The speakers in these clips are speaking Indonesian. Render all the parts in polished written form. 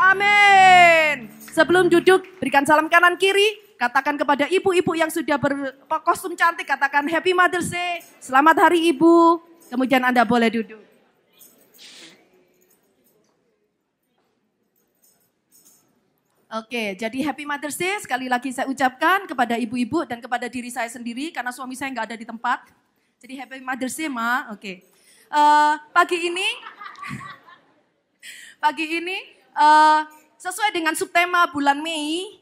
Amin. Sebelum duduk, berikan salam kanan kiri. Katakan kepada ibu-ibu yang sudah berkostum cantik, katakan Happy Mother's Day. Selamat Hari Ibu. Kemudian Anda boleh duduk. Oke, jadi Happy Mother's Day sekali lagi saya ucapkan kepada ibu-ibu dan kepada diri saya sendiri karena suami saya nggak ada di tempat. Jadi Happy Mother's Day, Ma. Oke. Pagi ini sesuai dengan subtema bulan Mei,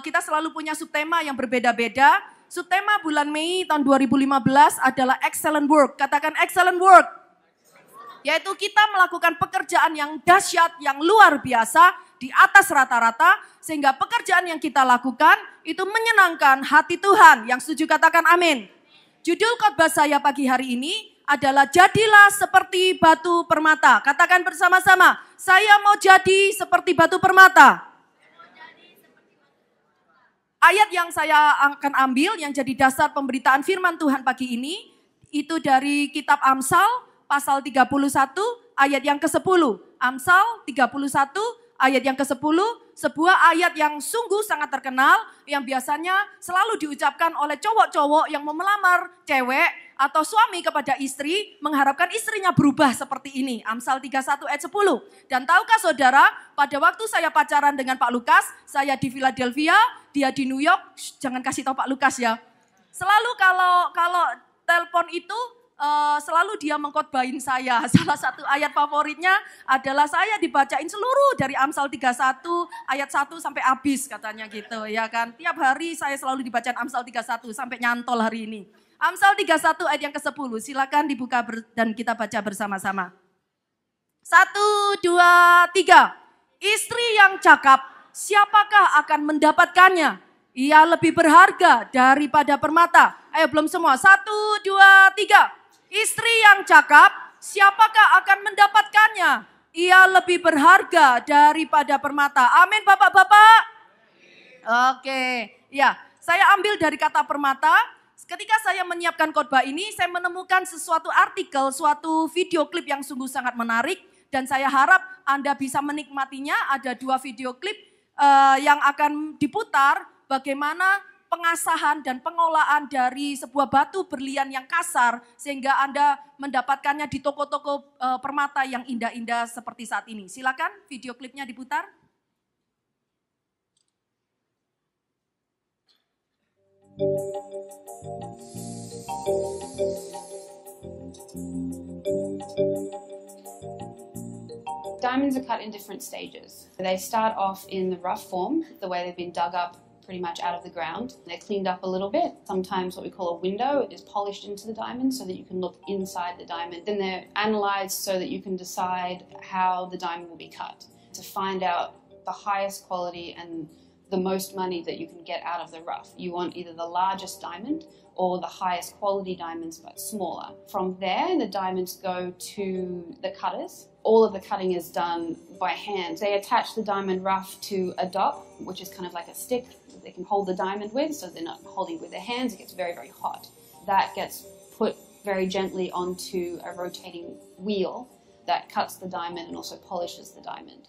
kita selalu punya subtema yang berbeda-beda. Subtema bulan Mei tahun 2015 adalah excellent work. Katakan excellent work. Yaitu kita melakukan pekerjaan yang dahsyat, yang luar biasa, di atas rata-rata, sehingga pekerjaan yang kita lakukan itu menyenangkan hati Tuhan. Yang setuju katakan amin. Judul khotbah saya pagi hari ini adalah jadilah seperti batu permata. Katakan bersama-sama, saya mau jadi seperti batu permata. Ayat yang saya akan ambil yang jadi dasar pemberitaan firman Tuhan pagi ini, itu dari kitab Amsal pasal 31 ayat yang ke-10. Amsal 31 ayat yang ke-10, sebuah ayat yang sungguh sangat terkenal, yang biasanya selalu diucapkan oleh cowok-cowok yang mau melamar cewek atau suami kepada istri, mengharapkan istrinya berubah seperti ini. Amsal 31 ayat 10. Dan tahukah saudara, pada waktu saya pacaran dengan Pak Lukas, saya di Philadelphia, dia di New York, jangan kasih tahu Pak Lukas ya. Selalu kalau telepon itu, selalu dia mengkhotbahin saya. Salah satu ayat favoritnya adalah saya dibacain seluruh dari Amsal 31 ayat 1 sampai habis katanya gitu ya kan. Tiap hari saya selalu dibacain Amsal 31 sampai nyantol hari ini. Amsal 31 ayat yang ke-10, silakan dibuka dan kita baca bersama-sama. 1, 2, 3. Istri yang cakap, siapakah akan mendapatkannya? Ia lebih berharga daripada permata. Ayo belum semua, 1, 2, 3. Istri yang cakap, siapakah akan mendapatkannya? Ia lebih berharga daripada permata. Amin Bapak-Bapak. Oke, ya saya ambil dari kata permata. Ketika saya menyiapkan khotbah ini, saya menemukan sesuatu artikel, suatu video klip yang sungguh sangat menarik. Dan saya harap Anda bisa menikmatinya. Ada 2 video klip yang akan diputar bagaimana pengasahan dan pengolahan dari sebuah batu berlian yang kasar sehingga Anda mendapatkannya di toko-toko permata yang indah-indah seperti saat ini. Silakan video klipnya diputar. Diamonds are cut in different stages. They start off in the rough form, the way they've been dug up pretty much out of the ground. They're cleaned up a little bit. Sometimes what we call a window is polished into the diamond so that you can look inside the diamond. Then they're analyzed so that you can decide how the diamond will be cut to find out the highest quality and the most money that you can get out of the rough. You want either the largest diamond or the highest quality diamonds but smaller. From there, the diamonds go to the cutters. All of the cutting is done by hand. They attach the diamond rough to a dop, which is kind of like a stick that they can hold the diamond with, so they're not holding it with their hands. It gets very, very hot. That gets put very gently onto a rotating wheel that cuts the diamond and also polishes the diamond.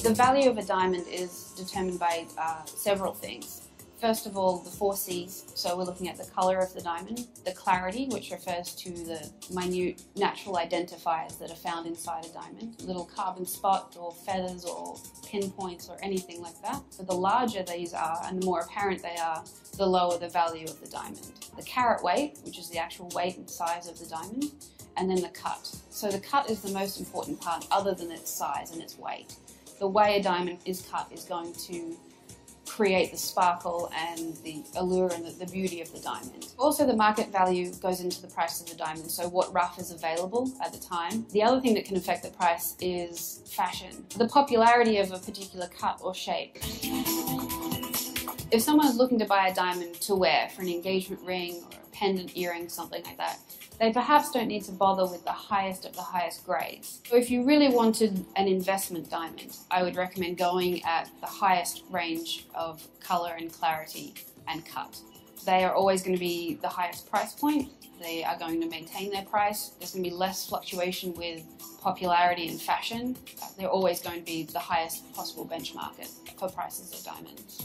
The value of a diamond is determined by several things. First of all, the 4 C's, so we're looking at the colour of the diamond, the clarity, which refers to the minute natural identifiers that are found inside a diamond, little carbon spot or feathers or pinpoints or anything like that. So the larger these are and the more apparent they are, the lower the value of the diamond. The carat weight, which is the actual weight and size of the diamond, and then the cut. So the cut is the most important part other than its size and its weight. The way a diamond is cut is going to create the sparkle and the allure and the beauty of the diamond. Also, the market value goes into the price of the diamond, so what rough is available at the time. The other thing that can affect the price is fashion, the popularity of a particular cut or shape. If someone is looking to buy a diamond to wear for an engagement ring or a pendant earring, something like that, they perhaps don't need to bother with the highest of the highest grades. So if you really wanted an investment diamond, I would recommend going at the highest range of colour and clarity and cut. They are always going to be the highest price point. They are going to maintain their price. There's going to be less fluctuation with popularity and fashion. They're always going to be the highest possible benchmark for prices of diamonds.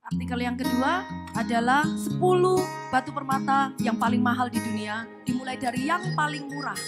Artikel yang kedua adalah 10 batu permata yang paling mahal di dunia, dimulai dari yang paling murah.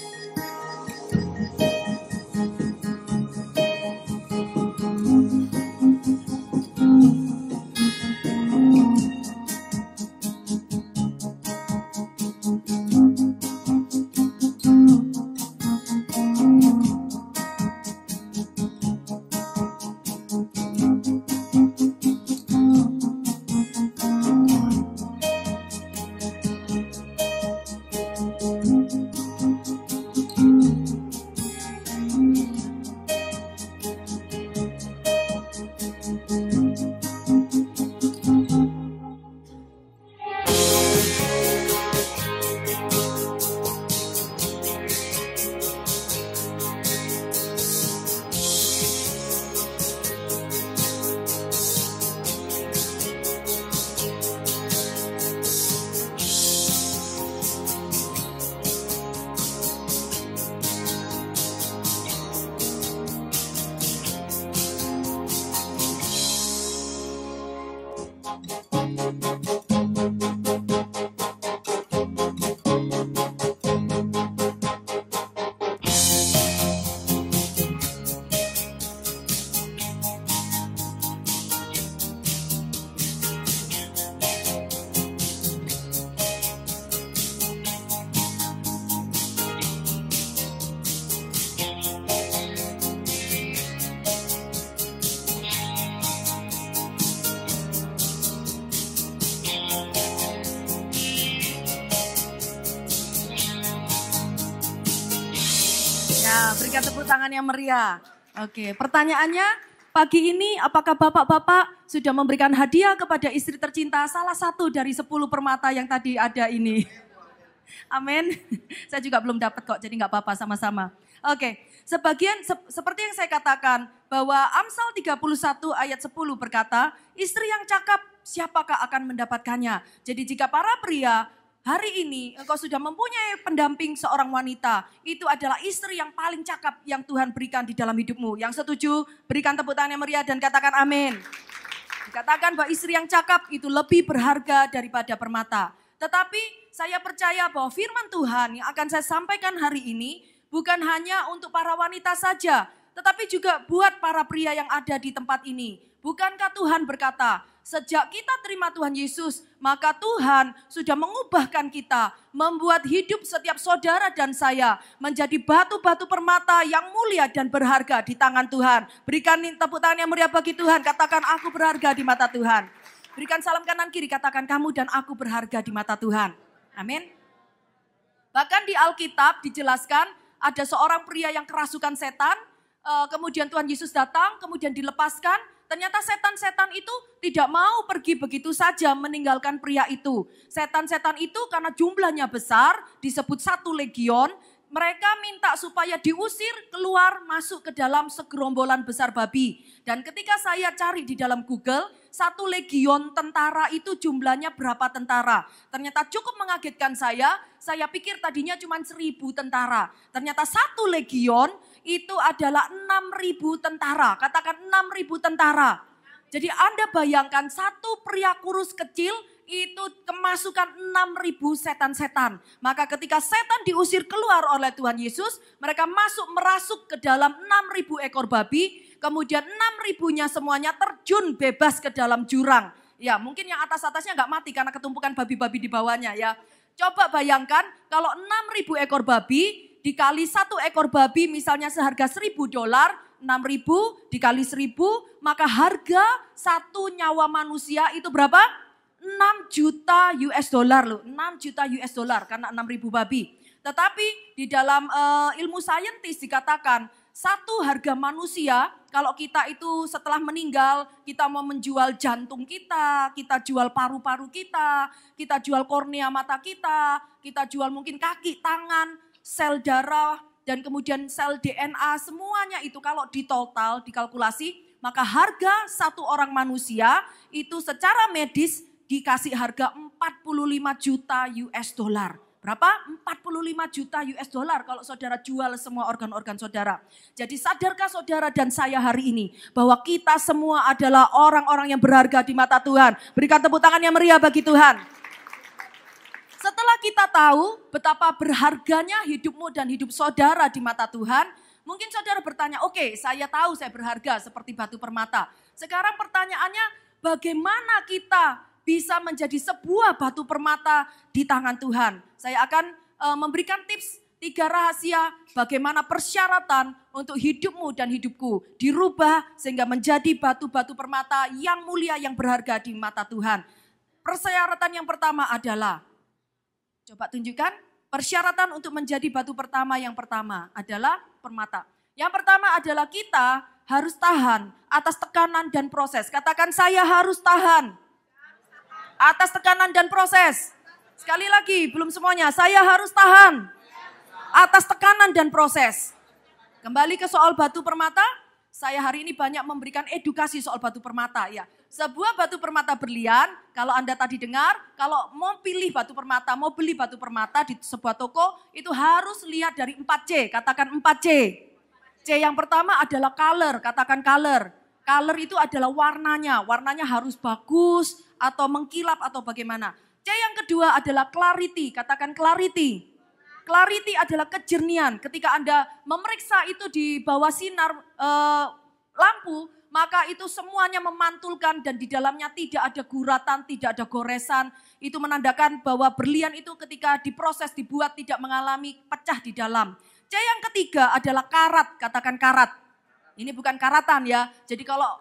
Ya, berikan tepuk tangan yang meriah. Oke, pertanyaannya pagi ini apakah bapak-bapak sudah memberikan hadiah kepada istri tercinta salah satu dari 10 permata yang tadi ada ini? Amin. Saya juga belum dapat kok, jadi nggak apa-apa sama-sama. Oke, seperti yang saya katakan bahwa Amsal 31 ayat 10 berkata, istri yang cakap siapakah akan mendapatkannya? Jadi jika para pria hari ini engkau sudah mempunyai pendamping seorang wanita, itu adalah istri yang paling cakap yang Tuhan berikan di dalam hidupmu. Yang setuju, berikan tepuk tangan yang meriah dan katakan amin. Dikatakan bahwa istri yang cakap itu lebih berharga daripada permata. Tetapi saya percaya bahwa firman Tuhan yang akan saya sampaikan hari ini bukan hanya untuk para wanita saja, tetapi juga buat para pria yang ada di tempat ini. Bukankah Tuhan berkata, sejak kita terima Tuhan Yesus, maka Tuhan sudah mengubahkan kita, membuat hidup setiap saudara dan saya menjadi batu-batu permata yang mulia dan berharga di tangan Tuhan. Berikan tepuk tangan yang meriah bagi Tuhan, katakan aku berharga di mata Tuhan. Berikan salam kanan kiri, katakan kamu dan aku berharga di mata Tuhan. Amin. Bahkan di Alkitab dijelaskan ada seorang pria yang kerasukan setan, kemudian Tuhan Yesus datang, kemudian dilepaskan. Ternyata setan-setan itu tidak mau pergi begitu saja meninggalkan pria itu. Setan-setan itu karena jumlahnya besar, disebut 1 legion, mereka minta supaya diusir keluar masuk ke dalam segerombolan besar babi. Dan ketika saya cari di dalam Google, 1 legion tentara itu jumlahnya berapa tentara. Ternyata cukup mengagetkan saya pikir tadinya cuma 1.000 tentara. Ternyata 1 legion itu adalah 6.000 tentara. Katakan 6.000 tentara. Jadi Anda bayangkan satu pria kurus kecil itu kemasukan 6.000 setan-setan. Maka ketika setan diusir keluar oleh Tuhan Yesus, mereka merasuk ke dalam 6.000 ekor babi. Kemudian 6.000-nya semuanya terjun bebas ke dalam jurang. Ya mungkin yang atas-atasnya nggak mati karena ketumpukan babi-babi di bawahnya ya. Coba bayangkan kalau 6.000 ekor babi dikali 1 ekor babi misalnya seharga $1.000, 6.000 dikali 1.000, maka harga 1 nyawa manusia itu berapa? 6 juta US dollar loh, 6 juta US dollar karena 6.000 babi. Tetapi di dalam ilmu saintis dikatakan 1 harga manusia, kalau kita itu setelah meninggal, kita mau menjual jantung kita jual paru-paru kita jual kornea mata kita jual mungkin kaki, tangan, sel darah, dan kemudian sel DNA, semuanya itu kalau ditotal, dikalkulasi, maka harga satu orang manusia itu secara medis dikasih harga 45 juta US dollar. Berapa? 45 juta US dollar kalau saudara jual semua organ-organ saudara. Jadi sadarkah saudara dan saya hari ini bahwa kita semua adalah orang-orang yang berharga di mata Tuhan. Berikan tepuk tangan yang meriah bagi Tuhan. Setelah kita tahu betapa berharganya hidupmu dan hidup saudara di mata Tuhan, mungkin saudara bertanya, oke, saya tahu saya berharga seperti batu permata. Sekarang pertanyaannya, bagaimana kita bisa menjadi sebuah batu permata di tangan Tuhan? Saya akan memberikan tips 3 rahasia bagaimana persyaratan untuk hidupmu dan hidupku dirubah sehingga menjadi batu-batu permata yang mulia, yang berharga di mata Tuhan. Persyaratan yang pertama adalah, coba tunjukkan, persyaratan untuk menjadi batu pertama yang pertama adalah permata. Yang pertama adalah kita harus tahan atas tekanan dan proses. Katakan, saya harus tahan atas tekanan dan proses. Sekali lagi, belum semuanya. Saya harus tahan atas tekanan dan proses. Kembali ke soal batu permata, saya hari ini banyak memberikan edukasi soal batu permata. Ya, sebuah batu permata berlian, kalau Anda tadi dengar, kalau mau pilih batu permata, mau beli batu permata di sebuah toko, itu harus lihat dari 4C. Katakan 4C. C yang pertama adalah color, katakan color. Color itu adalah warnanya harus bagus atau mengkilap atau bagaimana. C yang kedua adalah clarity, katakan clarity. Clarity adalah kejernihan. Ketika Anda memeriksa itu di bawah sinar lampu, maka itu semuanya memantulkan dan di dalamnya tidak ada guratan, tidak ada goresan. Itu menandakan bahwa berlian itu ketika diproses, dibuat tidak mengalami pecah di dalam. C yang ketiga adalah karat, katakan karat. Ini bukan karatan ya. Jadi kalau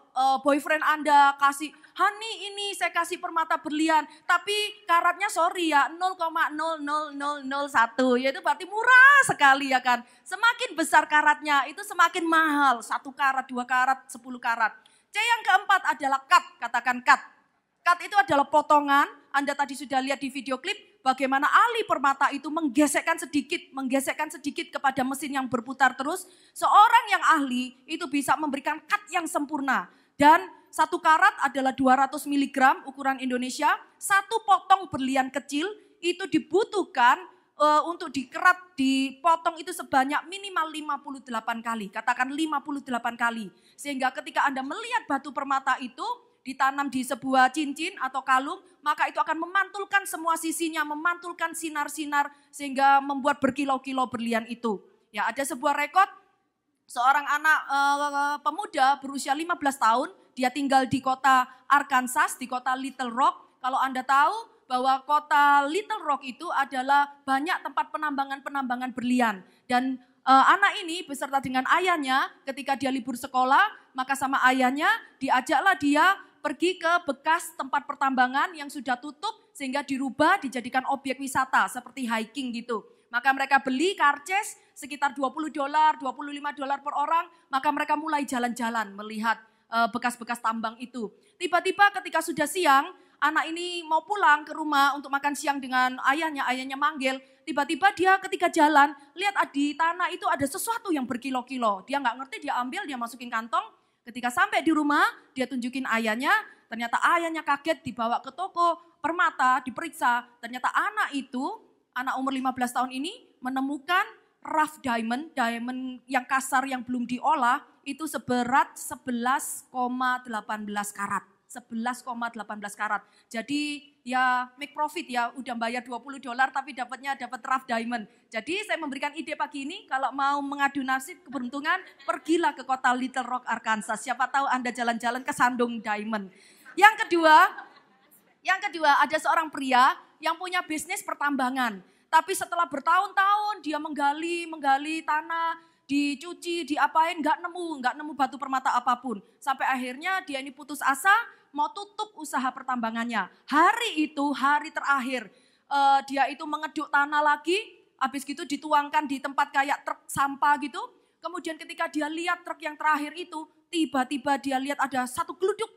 boyfriend Anda kasih, honey ini saya kasih permata berlian, tapi karatnya sorry ya 0,00001, ya itu berarti murah sekali ya kan. Semakin besar karatnya itu semakin mahal, 1 karat, 2 karat, 10 karat. C yang keempat adalah cut, katakan cut. Cut itu adalah potongan, Anda tadi sudah lihat di video klip, bagaimana ahli permata itu menggesekkan sedikit kepada mesin yang berputar terus. Seorang yang ahli itu bisa memberikan cut yang sempurna. Dan 1 karat adalah 200 mg ukuran Indonesia. 1 potong berlian kecil itu dibutuhkan untuk dikerat, dipotong itu sebanyak minimal 58 kali. Katakan 58 kali. Sehingga ketika Anda melihat batu permata itu ditanam di sebuah cincin atau kalung, maka itu akan memantulkan semua sisinya, memantulkan sinar-sinar sehingga membuat berkilau-kilau berlian itu. Ya, ada sebuah rekod seorang anak pemuda berusia 15 tahun, dia tinggal di kota Arkansas, di kota Little Rock. Kalau Anda tahu bahwa kota Little Rock itu adalah banyak tempat penambangan berlian. Dan anak ini beserta dengan ayahnya ketika dia libur sekolah, maka sama ayahnya diajaklah dia pergi ke bekas tempat pertambangan yang sudah tutup sehingga dirubah dijadikan objek wisata seperti hiking gitu. Maka mereka beli karces sekitar $20, $25 per orang, maka mereka mulai jalan-jalan melihat bekas-bekas tambang itu. Tiba-tiba ketika sudah siang, anak ini mau pulang ke rumah untuk makan siang dengan ayahnya manggil. Tiba-tiba dia ketika jalan, lihat di tanah itu ada sesuatu yang berkilo-kilo. Dia nggak ngerti, dia ambil, dia masukin kantong. Ketika sampai di rumah, dia tunjukin ayahnya. Ternyata ayahnya kaget, dibawa ke toko permata, diperiksa. Ternyata anak itu, anak umur 15 tahun ini menemukan rough diamond yang kasar yang belum diolah, itu seberat 11,18 karat. 11,18 karat. Jadi ya make profit ya, udah bayar $20 tapi dapat rough diamond. Jadi saya memberikan ide pagi ini, kalau mau mengadu nasib keberuntungan, pergilah ke kota Little Rock, Arkansas. Siapa tahu Anda jalan-jalan ke sandung diamond. Yang kedua ada seorang pria yang punya bisnis pertambangan. Tapi setelah bertahun-tahun dia menggali tanah, dicuci, diapain, nggak nemu batu permata apapun. Sampai akhirnya dia ini putus asa, mau tutup usaha pertambangannya. Hari terakhir, dia itu mengeduk tanah lagi, habis gitu dituangkan di tempat kayak truk sampah gitu. Kemudian ketika dia lihat truk yang terakhir itu, tiba-tiba dia lihat ada satu geluduk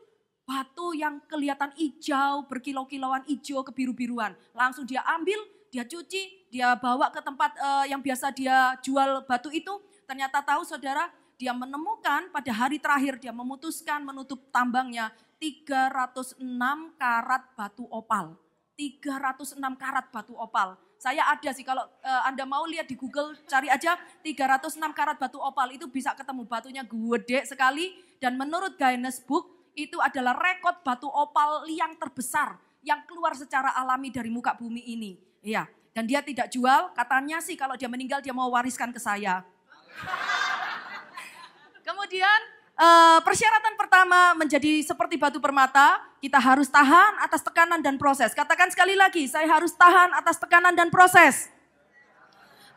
batu yang kelihatan hijau, berkilau-kilauan hijau, kebiru-biruan. Langsung dia ambil, dia cuci, dia bawa ke tempat yang biasa dia jual batu itu. Ternyata tahu saudara, dia menemukan pada hari terakhir dia memutuskan menutup tambangnya 306 karat batu opal. 306 karat batu opal. Saya ada sih kalau Anda mau lihat di Google cari aja 306 karat batu opal itu bisa ketemu batunya gede sekali dan menurut Guinness Book itu adalah rekod batu opal yang terbesar yang keluar secara alami dari muka bumi ini. Iya, dan dia tidak jual, katanya sih kalau dia meninggal dia mau wariskan ke saya. Kemudian persyaratan pertama menjadi seperti batu permata, kita harus tahan atas tekanan dan proses. Katakan sekali lagi, saya harus tahan atas tekanan dan proses.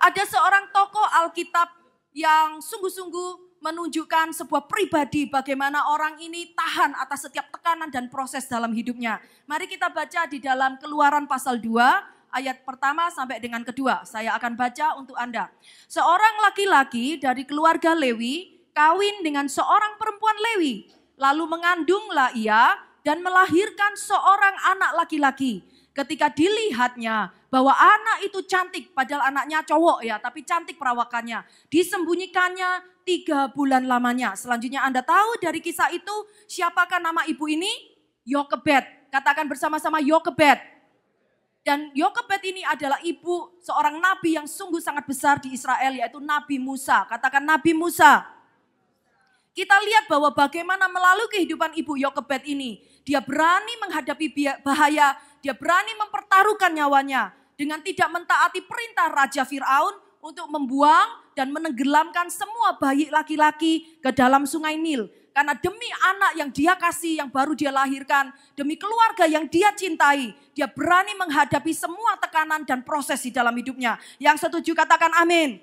Ada seorang tokoh Alkitab yang sungguh-sungguh menunjukkan sebuah pribadi bagaimana orang ini tahan atas setiap tekanan dan proses dalam hidupnya. Mari kita baca di dalam Keluaran pasal 2 ayat pertama sampai dengan kedua. Saya akan baca untuk Anda. Seorang laki-laki dari keluarga Lewi kawin dengan seorang perempuan Lewi. Lalu mengandunglah ia dan melahirkan seorang anak laki-laki. Ketika dilihatnya bahwa anak itu cantik, padahal anaknya cowok ya, tapi cantik perawakannya. Disembunyikannya 3 bulan lamanya. Selanjutnya Anda tahu dari kisah itu siapakah nama ibu ini? Yokebed. Katakan bersama-sama Yokebed. Dan Yokebed ini adalah ibu seorang nabi yang sungguh sangat besar di Israel yaitu Nabi Musa. Katakan Nabi Musa. Kita lihat bahwa bagaimana melalui kehidupan ibu Yokebed ini. Dia berani menghadapi bahaya, dia berani mempertaruhkan nyawanya. Dengan tidak mentaati perintah Raja Fir'aun untuk membuang dan menenggelamkan semua bayi laki-laki ke dalam sungai Nil. Karena demi anak yang dia kasih, yang baru dia lahirkan, demi keluarga yang dia cintai, dia berani menghadapi semua tekanan dan proses di dalam hidupnya. Yang setuju katakan amin.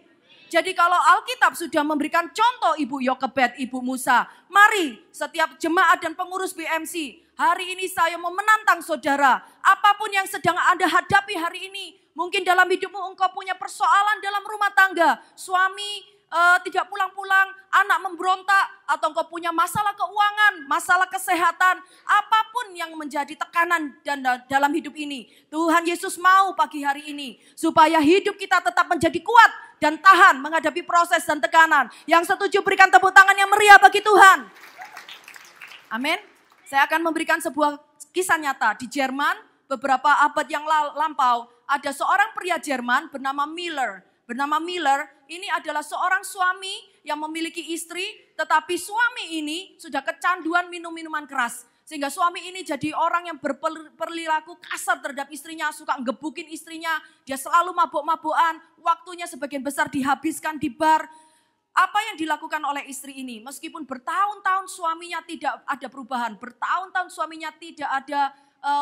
Jadi kalau Alkitab sudah memberikan contoh Ibu Yokebed, Ibu Musa, mari setiap jemaat dan pengurus BMC, hari ini saya mau menantang saudara, apapun yang sedang Anda hadapi hari ini, mungkin dalam hidupmu engkau punya persoalan dalam rumah tangga, suami tidak pulang-pulang, anak memberontak, atau engkau punya masalah keuangan, masalah kesehatan, apapun yang menjadi tekanan dan dalam hidup ini. Tuhan Yesus mau pagi hari ini, supaya hidup kita tetap menjadi kuat dan tahan menghadapi proses dan tekanan. Yang setuju berikan tepuk tangan yang meriah bagi Tuhan. Amin. Saya akan memberikan sebuah kisah nyata di Jerman, beberapa abad yang lampau, ada seorang pria Jerman bernama Miller. Ini adalah seorang suami yang memiliki istri, tetapi suami ini sudah kecanduan minum minuman keras. Sehingga suami ini jadi orang yang berperilaku kasar terhadap istrinya, suka ngebukin istrinya, dia selalu mabuk-mabukan, waktunya sebagian besar dihabiskan di bar. Apa yang dilakukan oleh istri ini? Meskipun bertahun-tahun suaminya tidak ada perubahan, bertahun-tahun suaminya tidak ada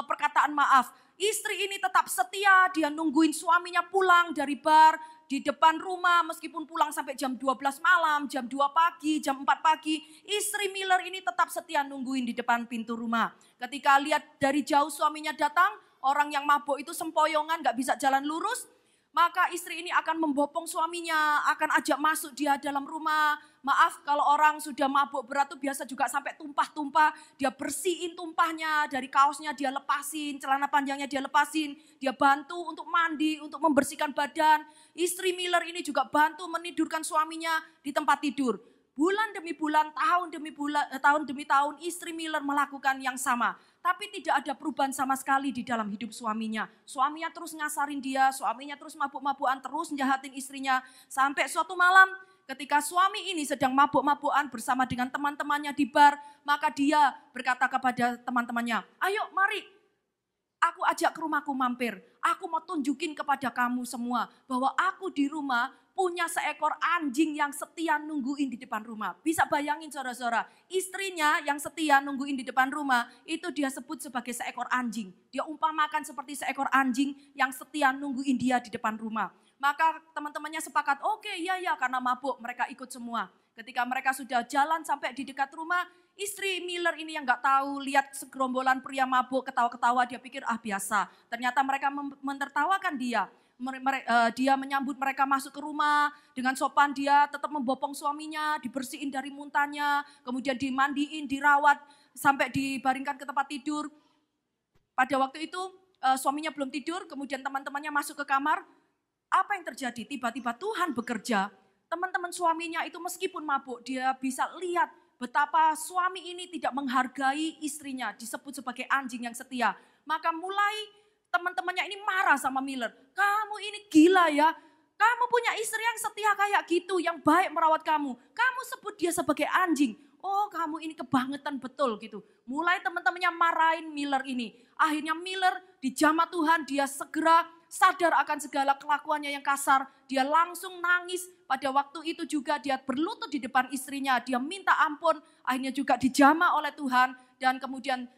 perkataan maaf. Istri ini tetap setia, dia nungguin suaminya pulang dari bar, di depan rumah meskipun pulang sampai jam 12 malam, jam 2 pagi, jam 4 pagi. Istri Miller ini tetap setia nungguin di depan pintu rumah. Ketika lihat dari jauh suaminya datang, orang yang mabuk itu sempoyongan gak bisa jalan lurus. Maka istri ini akan membopong suaminya, akan ajak masuk dia dalam rumah. Maaf kalau orang sudah mabuk berat tuh biasa juga sampai tumpah-tumpah. Dia bersihin tumpahnya, dari kaosnya dia lepasin, celana panjangnya dia lepasin. Dia bantu untuk mandi, untuk membersihkan badan. Istri Miller ini juga bantu menidurkan suaminya di tempat tidur. Bulan demi bulan, tahun demi tahun istri Miller melakukan yang sama. Tapi tidak ada perubahan sama sekali di dalam hidup suaminya. Suaminya terus ngasarin dia, suaminya terus mabuk-mabukan, terus njahatin istrinya. Sampai suatu malam ketika suami ini sedang mabuk-mabukan bersama dengan teman-temannya di bar. Maka dia berkata kepada teman-temannya, ayo mari aku ajak ke rumahku mampir. Aku mau tunjukin kepada kamu semua bahwa aku di rumah punya seekor anjing yang setia nungguin di depan rumah. Bisa bayangin saudara-saudara, istrinya yang setia nungguin di depan rumah, itu dia sebut sebagai seekor anjing. Dia umpamakan seperti seekor anjing yang setia nungguin dia di depan rumah. Maka teman-temannya sepakat, oke, ya karena mabuk mereka ikut semua. Ketika mereka sudah jalan sampai di dekat rumah, istri Miller ini yang gak tahu lihat segerombolan pria mabuk ketawa-ketawa, dia pikir biasa. Ternyata mereka menertawakan dia. Dia menyambut mereka masuk ke rumah dengan sopan, dia tetap membopong suaminya, dibersihin dari muntahnya, kemudian dimandiin, dirawat sampai dibaringkan ke tempat tidur. Pada waktu itu suaminya belum tidur, kemudian teman-temannya masuk ke kamar. Apa yang terjadi? Tiba-tiba Tuhan bekerja. teman-teman suaminya itu meskipun mabuk, dia bisa lihat betapa suami ini tidak menghargai istrinya, disebut sebagai anjing yang setia. Maka mulai teman-temannya ini marah sama Miller. Kamu ini gila ya, kamu punya istri yang setia kayak gitu, yang baik merawat kamu. Kamu sebut dia sebagai anjing. Oh, kamu ini kebangetan betul gitu. Mulai teman-temannya marahin Miller ini. Akhirnya Miller dijamah Tuhan, dia segera sadar akan segala kelakuannya yang kasar. Dia langsung nangis. Pada waktu itu juga dia berlutut di depan istrinya. Dia minta ampun. Akhirnya juga dijamah oleh Tuhan. Dan kemudian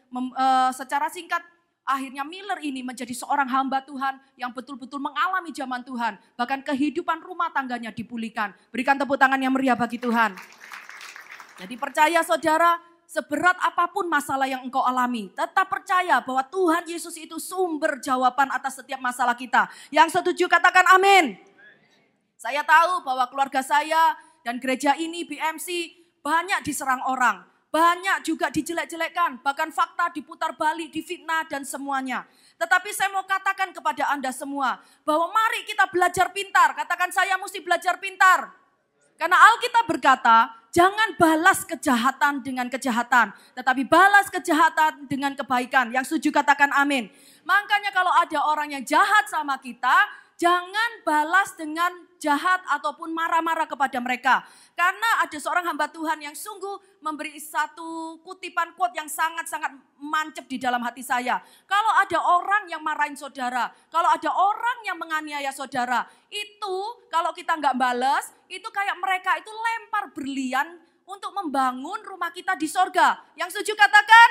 secara singkat, akhirnya Miller ini menjadi seorang hamba Tuhan yang betul-betul mengalami zaman Tuhan. Bahkan kehidupan rumah tangganya dipulihkan. Berikan tepuk tangan yang meriah bagi Tuhan. Jadi percaya saudara, seberat apapun masalah yang engkau alami, tetap percaya bahwa Tuhan Yesus itu sumber jawaban atas setiap masalah kita. Yang setuju katakan amin. Saya tahu bahwa keluarga saya dan gereja ini BMC banyak diserang orang. Banyak juga dijelek-jelekkan, bahkan fakta diputar balik, difitnah dan semuanya. Tetapi saya mau katakan kepada Anda semua, bahwa mari kita belajar pintar. Katakan saya mesti belajar pintar. Karena Alkitab berkata, jangan balas kejahatan dengan kejahatan, tetapi balas kejahatan dengan kebaikan. Yang setuju katakan amin. Makanya kalau ada orang yang jahat sama kita, jangan balas dengan jahat ataupun marah-marah kepada mereka. Karena ada seorang hamba Tuhan yang sungguh memberi satu kutipan quote yang sangat-sangat mancep di dalam hati saya. Kalau ada orang yang marahin saudara, kalau ada orang yang menganiaya saudara, itu kalau kita nggak balas, itu kayak mereka itu lempar berlian untuk membangun rumah kita di sorga. Yang setuju katakan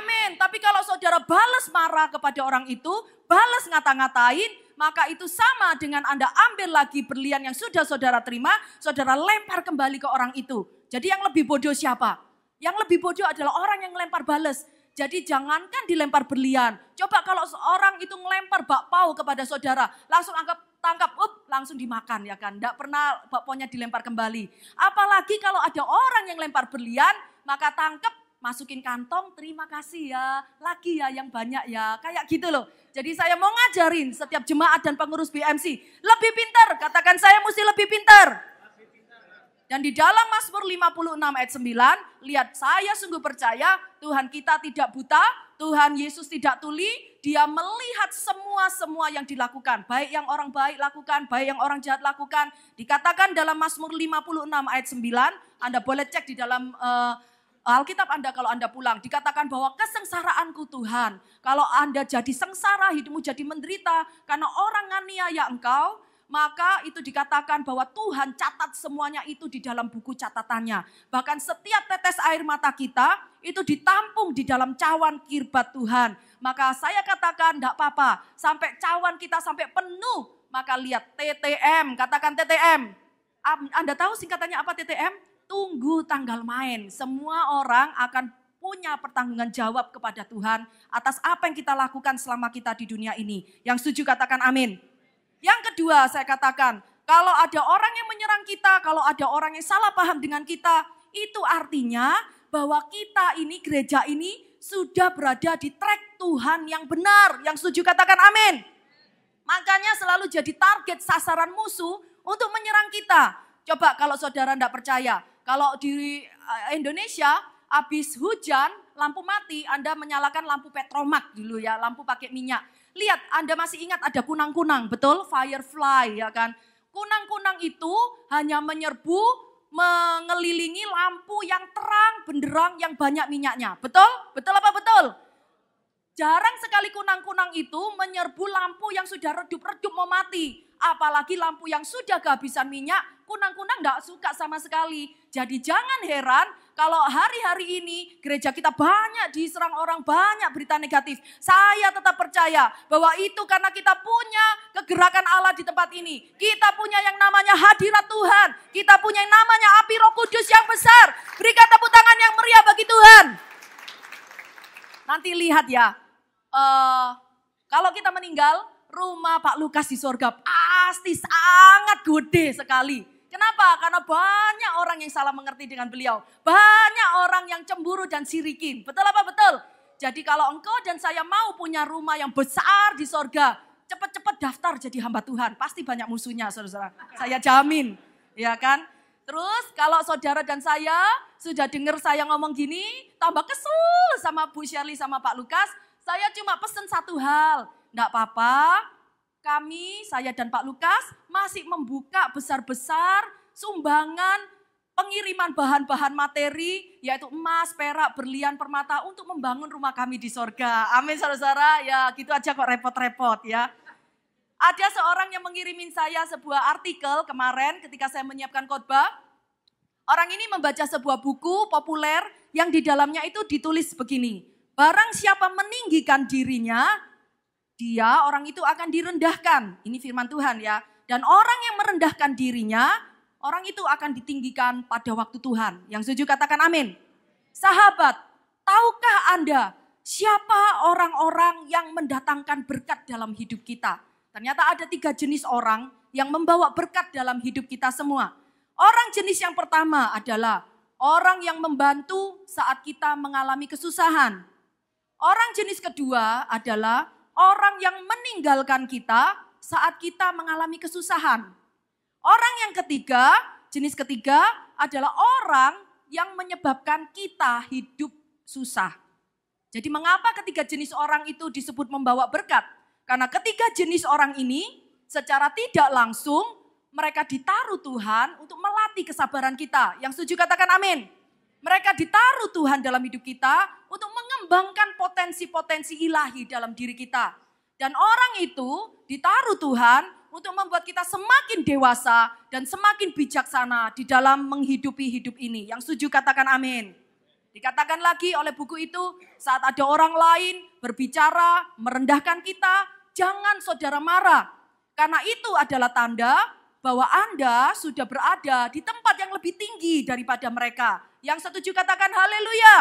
amin. Tapi kalau saudara balas marah kepada orang itu, balas ngata-ngatain, maka itu sama dengan Anda ambil lagi berlian yang sudah saudara terima, saudara lempar kembali ke orang itu. Jadi yang lebih bodoh siapa? Yang lebih bodoh adalah orang yang lempar balas. Jadi jangankan dilempar berlian. Coba kalau seorang itu ngelempar bakpao kepada saudara, langsung tangkap, langsung dimakan ya kan. Tidak pernah bakpaunya dilempar kembali. Apalagi kalau ada orang yang lempar berlian, maka tangkap, masukin kantong, terima kasih ya, lagi ya yang banyak ya, kayak gitu loh. Jadi saya mau ngajarin setiap jemaat dan pengurus BMC, lebih pintar, katakan saya mesti lebih pintar. Dan di dalam Mazmur 56 ayat 9, lihat saya sungguh percaya Tuhan kita tidak buta, Tuhan Yesus tidak tuli, dia melihat semua yang dilakukan. Baik yang orang baik lakukan, baik yang orang jahat lakukan. Dikatakan dalam Mazmur 56 ayat 9, Anda boleh cek di dalam Alkitab Anda kalau Anda pulang, dikatakan bahwa kesengsaraanku Tuhan. Kalau Anda jadi sengsara, hidupmu jadi menderita karena orang nganiaya engkau, maka itu dikatakan bahwa Tuhan catat semuanya itu di dalam buku catatannya. Bahkan setiap tetes air mata kita itu ditampung di dalam cawan kirbat Tuhan. Maka saya katakan enggak apa-apa, sampai cawan kita sampai penuh, maka lihat TTM, katakan TTM. Anda tahu singkatannya apa TTM? Tunggu tanggal main. Semua orang akan punya pertanggungan jawab kepada Tuhan atas apa yang kita lakukan selama kita di dunia ini. Yang setuju katakan amin. Yang kedua saya katakan, kalau ada orang yang menyerang kita, kalau ada orang yang salah paham dengan kita, itu artinya bahwa kita ini, gereja ini sudah berada di track Tuhan yang benar. Yang setuju katakan amin. Makanya selalu jadi target sasaran musuh untuk menyerang kita. Coba kalau saudara tidak percaya, kalau di Indonesia habis hujan, lampu mati, Anda menyalakan lampu petromak dulu ya, lampu pakai minyak. Lihat, Anda masih ingat ada kunang-kunang, betul? Firefly ya kan. Kunang-kunang itu hanya menyerbu, mengelilingi lampu yang terang, benderang, yang banyak minyaknya. Betul? Betul apa betul? Jarang sekali kunang-kunang itu menyerbu lampu yang sudah redup-redup mau mati. Apalagi lampu yang sudah kehabisan minyak, kunang-kunang enggak suka sama sekali. Jadi jangan heran kalau hari-hari ini gereja kita banyak diserang orang, banyak berita negatif. Saya tetap percaya bahwa itu karena kita punya kegerakan Allah di tempat ini. Kita punya yang namanya hadirat Tuhan. Kita punya yang namanya api Roh Kudus yang besar. Berikan tepuk tangan yang meriah bagi Tuhan. Nanti lihat ya, kalau kita meninggal, rumah Pak Lukas di sorga pasti sangat gede sekali. Kenapa? Karena banyak orang yang salah mengerti dengan beliau. Banyak orang yang cemburu dan sirikin. Betul apa betul? Jadi kalau engkau dan saya mau punya rumah yang besar di sorga, cepat-cepat daftar jadi hamba Tuhan. Pasti banyak musuhnya, saudara-saudara. Saya jamin. ya kan? Terus kalau saudara dan saya sudah dengar saya ngomong gini, tambah kesel sama Bu Shirley sama Pak Lukas, saya cuma pesen satu hal, enggak apa-apa, kami, saya dan Pak Lukas masih membuka besar-besar sumbangan pengiriman bahan-bahan materi, yaitu emas, perak, berlian, permata untuk membangun rumah kami di sorga. Amin saudara-saudara, ya gitu aja kok repot-repot ya. Ada seorang yang mengirimin saya sebuah artikel kemarin ketika saya menyiapkan khotbah. Orang ini membaca sebuah buku populer yang di dalamnya itu ditulis begini. Barang siapa meninggikan dirinya, dia orang itu akan direndahkan. Ini firman Tuhan ya. Dan orang yang merendahkan dirinya, orang itu akan ditinggikan pada waktu Tuhan. Yang setuju katakan amin. Sahabat, tahukah Anda siapa orang-orang yang mendatangkan berkat dalam hidup kita? Ternyata ada 3 jenis orang yang membawa berkat dalam hidup kita semua. Orang jenis yang pertama adalah orang yang membantu saat kita mengalami kesusahan. Orang jenis kedua adalah orang yang meninggalkan kita saat kita mengalami kesusahan. Orang yang ketiga, jenis ketiga adalah orang yang menyebabkan kita hidup susah. Jadi mengapa ketiga jenis orang itu disebut membawa berkat? Karena ketiga jenis orang ini secara tidak langsung mereka ditaruh Tuhan untuk melatih kesabaran kita. Yang setuju katakan amin. Mereka ditaruh Tuhan dalam hidup kita untuk mengembangkan potensi-potensi ilahi dalam diri kita. Dan orang itu ditaruh Tuhan untuk membuat kita semakin dewasa dan semakin bijaksana di dalam menghidupi hidup ini. Yang setuju katakan amin. Dikatakan lagi oleh buku itu, saat ada orang lain berbicara, merendahkan kita, jangan saudara marah. Karena itu adalah tanda bahwa Anda sudah berada di tempat yang lebih tinggi daripada mereka. Yang setuju katakan haleluya.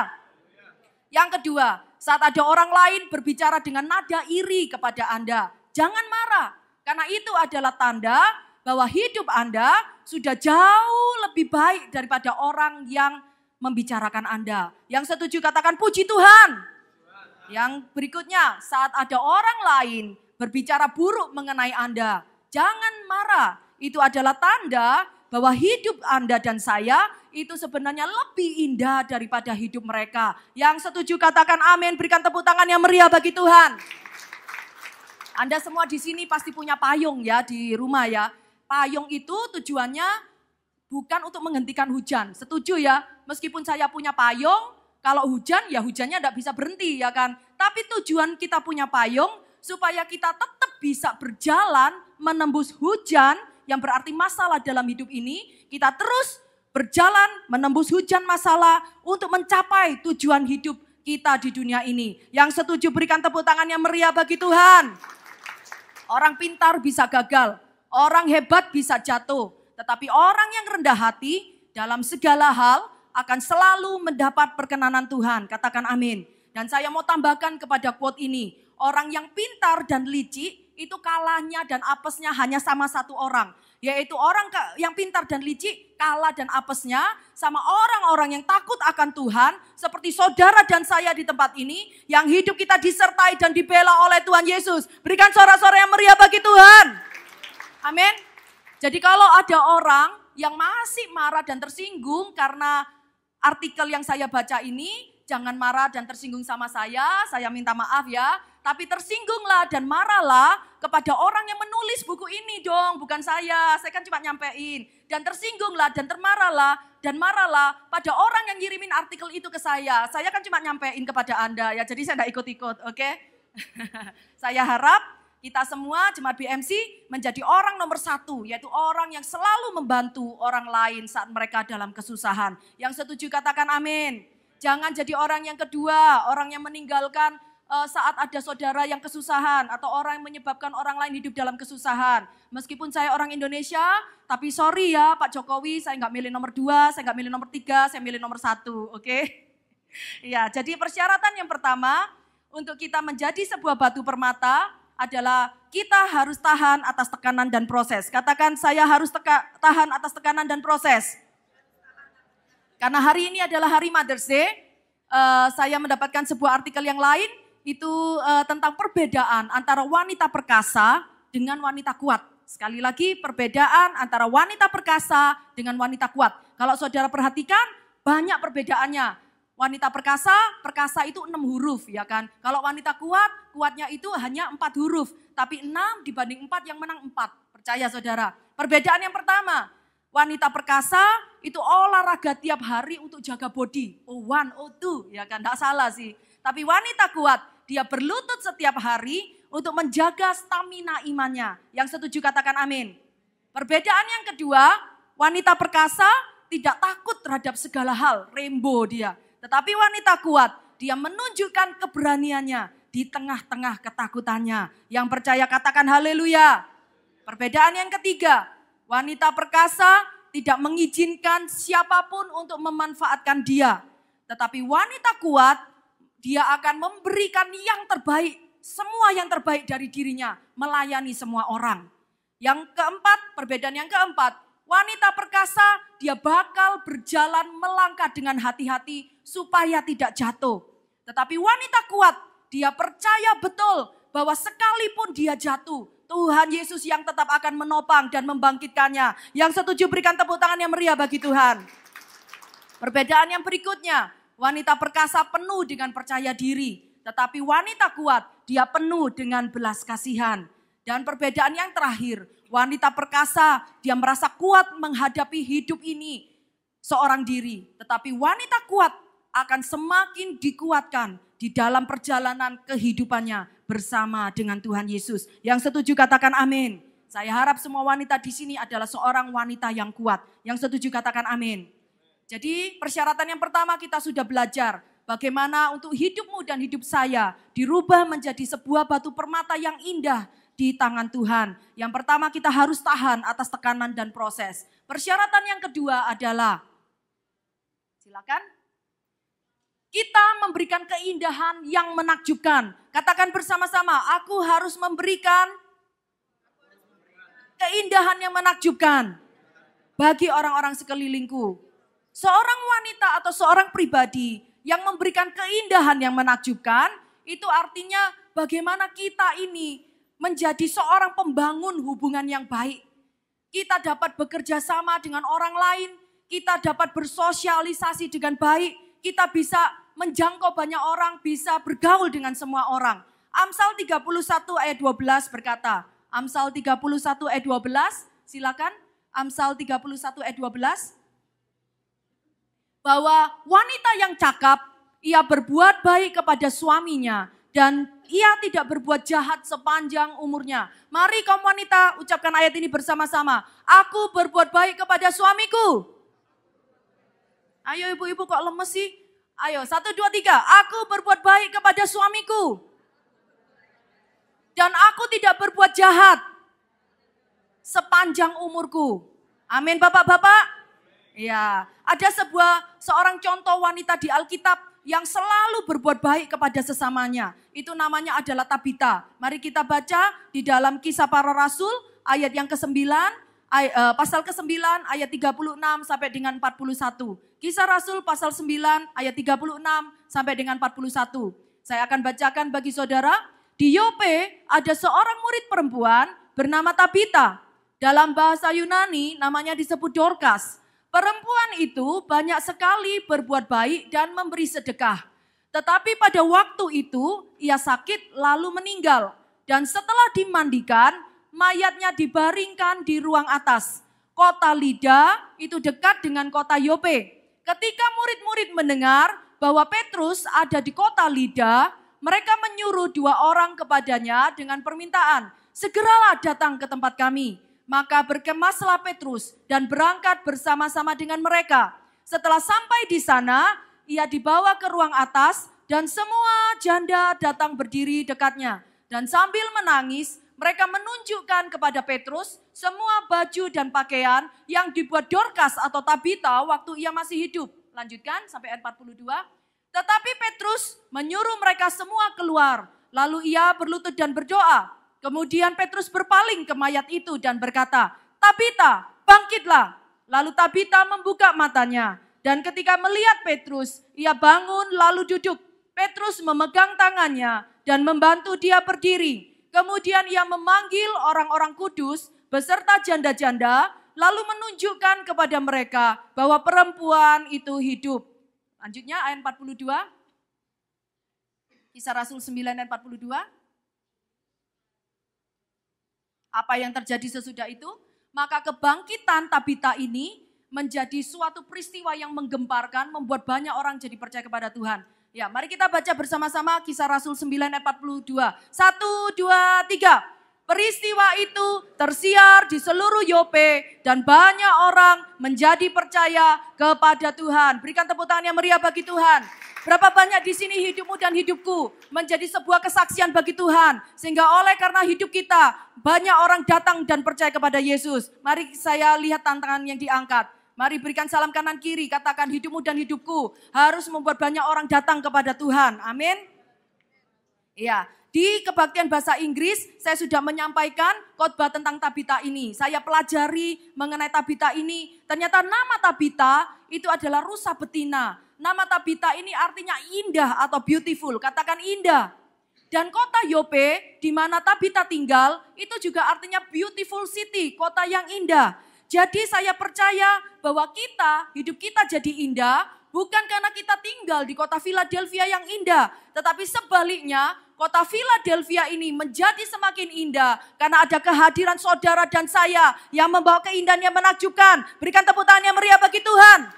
Yang kedua, saat ada orang lain berbicara dengan nada iri kepada Anda, jangan marah. Karena itu adalah tanda bahwa hidup Anda sudah jauh lebih baik daripada orang yang membicarakan Anda. Yang setuju katakan puji Tuhan. Yang berikutnya, saat ada orang lain berbicara buruk mengenai Anda, jangan marah. Itu adalah tanda bahwa hidup Anda dan saya itu sebenarnya lebih indah daripada hidup mereka. Yang setuju katakan amin, berikan tepuk tangan yang meriah bagi Tuhan. Anda semua di sini pasti punya payung ya di rumah ya. Payung itu tujuannya bukan untuk menghentikan hujan. Setuju ya? Meskipun saya punya payung, kalau hujan ya hujannya tidak bisa berhenti ya kan. Tapi tujuan kita punya payung supaya kita tetap bisa berjalan menembus hujan yang berarti masalah dalam hidup ini. Kita terus berjalan menembus hujan masalah untuk mencapai tujuan hidup kita di dunia ini. Yang setuju berikan tepuk tangan yang meriah bagi Tuhan. Orang pintar bisa gagal, orang hebat bisa jatuh. Tetapi orang yang rendah hati dalam segala hal akan selalu mendapat perkenanan Tuhan. Katakan amin. Dan saya mau tambahkan kepada quote ini. Orang yang pintar dan licik itu kalahnya dan apesnya hanya sama satu orang. Yaitu orang yang pintar dan licik kalah dan apesnya sama orang-orang yang takut akan Tuhan. Seperti saudara dan saya di tempat ini yang hidup kita disertai dan dibela oleh Tuhan Yesus. Berikan sorak-sorak yang meriah bagi Tuhan. Amin. Jadi kalau ada orang yang masih marah dan tersinggung karena artikel yang saya baca ini, jangan marah dan tersinggung sama saya minta maaf ya. Tapi tersinggunglah dan marahlah kepada orang yang menulis buku ini dong, bukan saya kan cuma nyampein. Dan tersinggunglah dan marahlah pada orang yang ngirimin artikel itu ke saya kan cuma nyampein kepada Anda ya, jadi saya enggak ikut-ikut, oke? Saya harap kita semua jemaat BMC menjadi orang nomor 1, yaitu orang yang selalu membantu orang lain saat mereka dalam kesusahan. Yang setuju katakan amin. Jangan jadi orang yang kedua, orang yang meninggalkan saat ada saudara yang kesusahan atau orang yang menyebabkan orang lain hidup dalam kesusahan. Meskipun saya orang Indonesia, tapi sorry ya Pak Jokowi, saya nggak milih nomor 2, saya nggak milih nomor 3, saya milih nomor 1, oke? Ya, jadi persyaratan yang pertama untuk kita menjadi sebuah batu permata adalah kita harus tahan atas tekanan dan proses. Katakan saya harus tahan atas tekanan dan proses. Karena hari ini adalah hari Mother's Day, saya mendapatkan sebuah artikel yang lain itu tentang perbedaan antara wanita perkasa dengan wanita kuat. Sekali lagi perbedaan antara wanita perkasa dengan wanita kuat. Kalau saudara perhatikan banyak perbedaannya. Wanita perkasa itu 6 huruf ya kan. Kalau wanita kuatnya itu hanya 4 huruf. Tapi 6 dibanding 4 yang menang 4. Percaya saudara. Perbedaan yang pertama, wanita perkasa itu olahraga tiap hari untuk jaga body. O1, O2 ya kan, enggak salah sih. Tapi wanita kuat, dia berlutut setiap hari untuk menjaga stamina imannya. Yang setuju katakan amin. Perbedaan yang kedua, wanita perkasa tidak takut terhadap segala hal, rainbow dia. Tetapi wanita kuat, dia menunjukkan keberaniannya di tengah-tengah ketakutannya. Yang percaya katakan haleluya. Perbedaan yang ketiga, wanita perkasa tidak mengizinkan siapapun untuk memanfaatkan dia. Tetapi wanita kuat, dia akan memberikan yang terbaik. Semua yang terbaik dari dirinya, melayani semua orang. Yang keempat, perbedaan yang keempat, wanita perkasa dia bakal berjalan melangkah dengan hati-hati supaya tidak jatuh. Tetapi wanita kuat, dia percaya betul bahwa sekalipun dia jatuh, Tuhan Yesus yang tetap akan menopang dan membangkitkannya. Yang setuju berikan tepuk tangan yang meriah bagi Tuhan. Perbedaan yang berikutnya, wanita perkasa penuh dengan percaya diri. Tetapi wanita kuat, dia penuh dengan belas kasihan. Dan perbedaan yang terakhir, wanita perkasa, dia merasa kuat menghadapi hidup ini seorang diri. Tetapi wanita kuat akan semakin dikuatkan di dalam perjalanan kehidupannya bersama dengan Tuhan Yesus. Yang setuju katakan amin. Saya harap semua wanita di sini adalah seorang wanita yang kuat. Yang setuju katakan amin. Jadi persyaratan yang pertama kita sudah belajar. Bagaimana untuk hidupmu dan hidup saya dirubah menjadi sebuah batu permata yang indah di tangan Tuhan. Yang pertama kita harus tahan atas tekanan dan proses. Persyaratan yang kedua adalah, silakan, kita memberikan keindahan yang menakjubkan. Katakan bersama-sama, aku harus memberikan keindahan yang menakjubkan bagi orang-orang sekelilingku. Seorang wanita atau seorang pribadi yang memberikan keindahan yang menakjubkan, itu artinya bagaimana kita ini menjadi seorang pembangun hubungan yang baik. Kita dapat bekerja sama dengan orang lain, kita dapat bersosialisasi dengan baik, kita bisa menjangkau banyak orang, bisa bergaul dengan semua orang. Amsal 31 ayat 12 berkata, Amsal 31 ayat 12, silakan, Amsal 31 ayat 12. Bahwa wanita yang cakap, ia berbuat baik kepada suaminya dan ia tidak berbuat jahat sepanjang umurnya. Mari kaum wanita ucapkan ayat ini bersama-sama. Aku berbuat baik kepada suamiku. Ayo ibu-ibu kok lemes sih? Ayo 1, 2, 3. Aku berbuat baik kepada suamiku. Dan aku tidak berbuat jahat sepanjang umurku. Amin bapak-bapak. Ya, ada seorang contoh wanita di Alkitab yang selalu berbuat baik kepada sesamanya. Itu namanya adalah Tabita. Mari kita baca di dalam Kisah Para Rasul ayat yang ke-9, pasal ke-9 ayat 36 sampai dengan 41. Kisah Rasul pasal 9 ayat 36 sampai dengan 41. Saya akan bacakan bagi saudara. Di Yope ada seorang murid perempuan bernama Tabita. Dalam bahasa Yunani namanya disebut Dorcas. Perempuan itu banyak sekali berbuat baik dan memberi sedekah. Tetapi pada waktu itu ia sakit lalu meninggal. Dan setelah dimandikan, mayatnya dibaringkan di ruang atas. Kota Lida itu dekat dengan kota Yope. Ketika murid-murid mendengar bahwa Petrus ada di kota Lida, mereka menyuruh 2 orang kepadanya dengan permintaan, segeralah datang ke tempat kami. Maka berkemaslah Petrus dan berangkat bersama-sama dengan mereka. Setelah sampai di sana, ia dibawa ke ruang atas dan semua janda datang berdiri dekatnya. Dan sambil menangis, mereka menunjukkan kepada Petrus semua baju dan pakaian yang dibuat Dorcas atau Tabita waktu ia masih hidup. Lanjutkan sampai ayat 42. Tetapi Petrus menyuruh mereka semua keluar. Lalu ia berlutut dan berdoa. Kemudian Petrus berpaling ke mayat itu dan berkata, Tabita, bangkitlah. Lalu Tabita membuka matanya. Dan ketika melihat Petrus, ia bangun lalu duduk. Petrus memegang tangannya dan membantu dia berdiri. Kemudian ia memanggil orang-orang kudus beserta janda-janda, lalu menunjukkan kepada mereka bahwa perempuan itu hidup. Lanjutnya ayat 42. Kisah Rasul 9 ayat 42. Apa yang terjadi sesudah itu? Maka kebangkitan Tabita ini menjadi suatu peristiwa yang menggemparkan, membuat banyak orang jadi percaya kepada Tuhan. Ya, mari kita baca bersama-sama Kisah Rasul 9 ayat 42. 1, 2, 3. Peristiwa itu tersiar di seluruh Yope dan banyak orang menjadi percaya kepada Tuhan. Berikan tepuk tangan yang meriah bagi Tuhan. Berapa banyak di sini hidupmu dan hidupku menjadi sebuah kesaksian bagi Tuhan. Sehingga oleh karena hidup kita, banyak orang datang dan percaya kepada Yesus. Mari saya lihat tantangan yang diangkat. Mari berikan salam kanan kiri, katakan hidupmu dan hidupku harus membuat banyak orang datang kepada Tuhan. Amin. Ya, di kebaktian bahasa Inggris saya sudah menyampaikan khotbah tentang Tabita ini. Saya pelajari mengenai Tabita ini. Ternyata nama Tabita itu adalah rusa betina. Nama Tabita ini artinya indah atau beautiful. Katakan indah. Dan kota Yope di mana Tabita tinggal itu juga artinya beautiful city, kota yang indah. Jadi saya percaya bahwa hidup kita jadi indah bukan karena kita tinggal di kota Philadelphia yang indah. Tetapi sebaliknya kota Philadelphia ini menjadi semakin indah karena ada kehadiran saudara dan saya yang membawa keindahan yang menakjubkan. Berikan tepuk tangan yang meriah bagi Tuhan.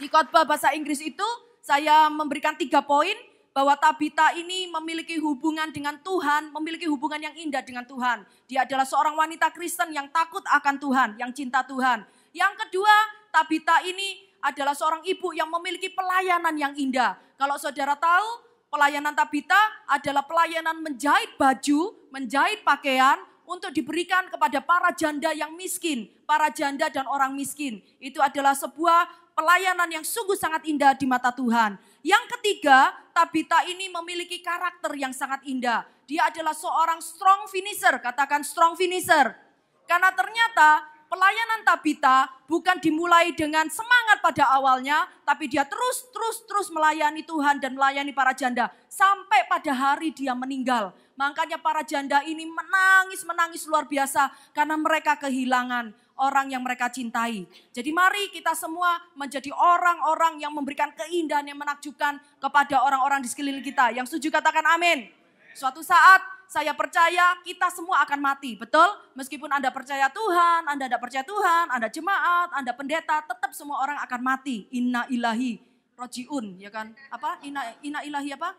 Di khotbah bahasa Inggris itu saya memberikan 3 poin bahwa Tabita ini memiliki hubungan dengan Tuhan, memiliki hubungan yang indah dengan Tuhan. Dia adalah seorang wanita Kristen yang takut akan Tuhan, yang cinta Tuhan. Yang kedua, Tabita ini adalah seorang ibu yang memiliki pelayanan yang indah. Kalau saudara tahu, pelayanan Tabita adalah pelayanan menjahit baju, menjahit pakaian untuk diberikan kepada para janda yang miskin, para janda dan orang miskin. Itu adalah sebuah pelayanan yang sungguh sangat indah di mata Tuhan. Yang ketiga, Tabita ini memiliki karakter yang sangat indah. Dia adalah seorang strong finisher, katakan strong finisher. Karena ternyata pelayanan Tabita bukan dimulai dengan semangat pada awalnya, tapi dia terus melayani Tuhan dan melayani para janda sampai pada hari dia meninggal. Makanya para janda ini menangis luar biasa karena mereka kehilangan orang yang mereka cintai. Jadi mari kita semua menjadi orang-orang yang memberikan keindahan yang menakjubkan kepada orang-orang di sekeliling kita. Yang setuju katakan amin. Suatu saat saya percaya kita semua akan mati, betul? Meskipun Anda percaya Tuhan, Anda tidak percaya Tuhan, Anda jemaat, Anda pendeta, tetap semua orang akan mati. Inna ilahi rojiun, ya kan? Apa? Inna ilahi apa?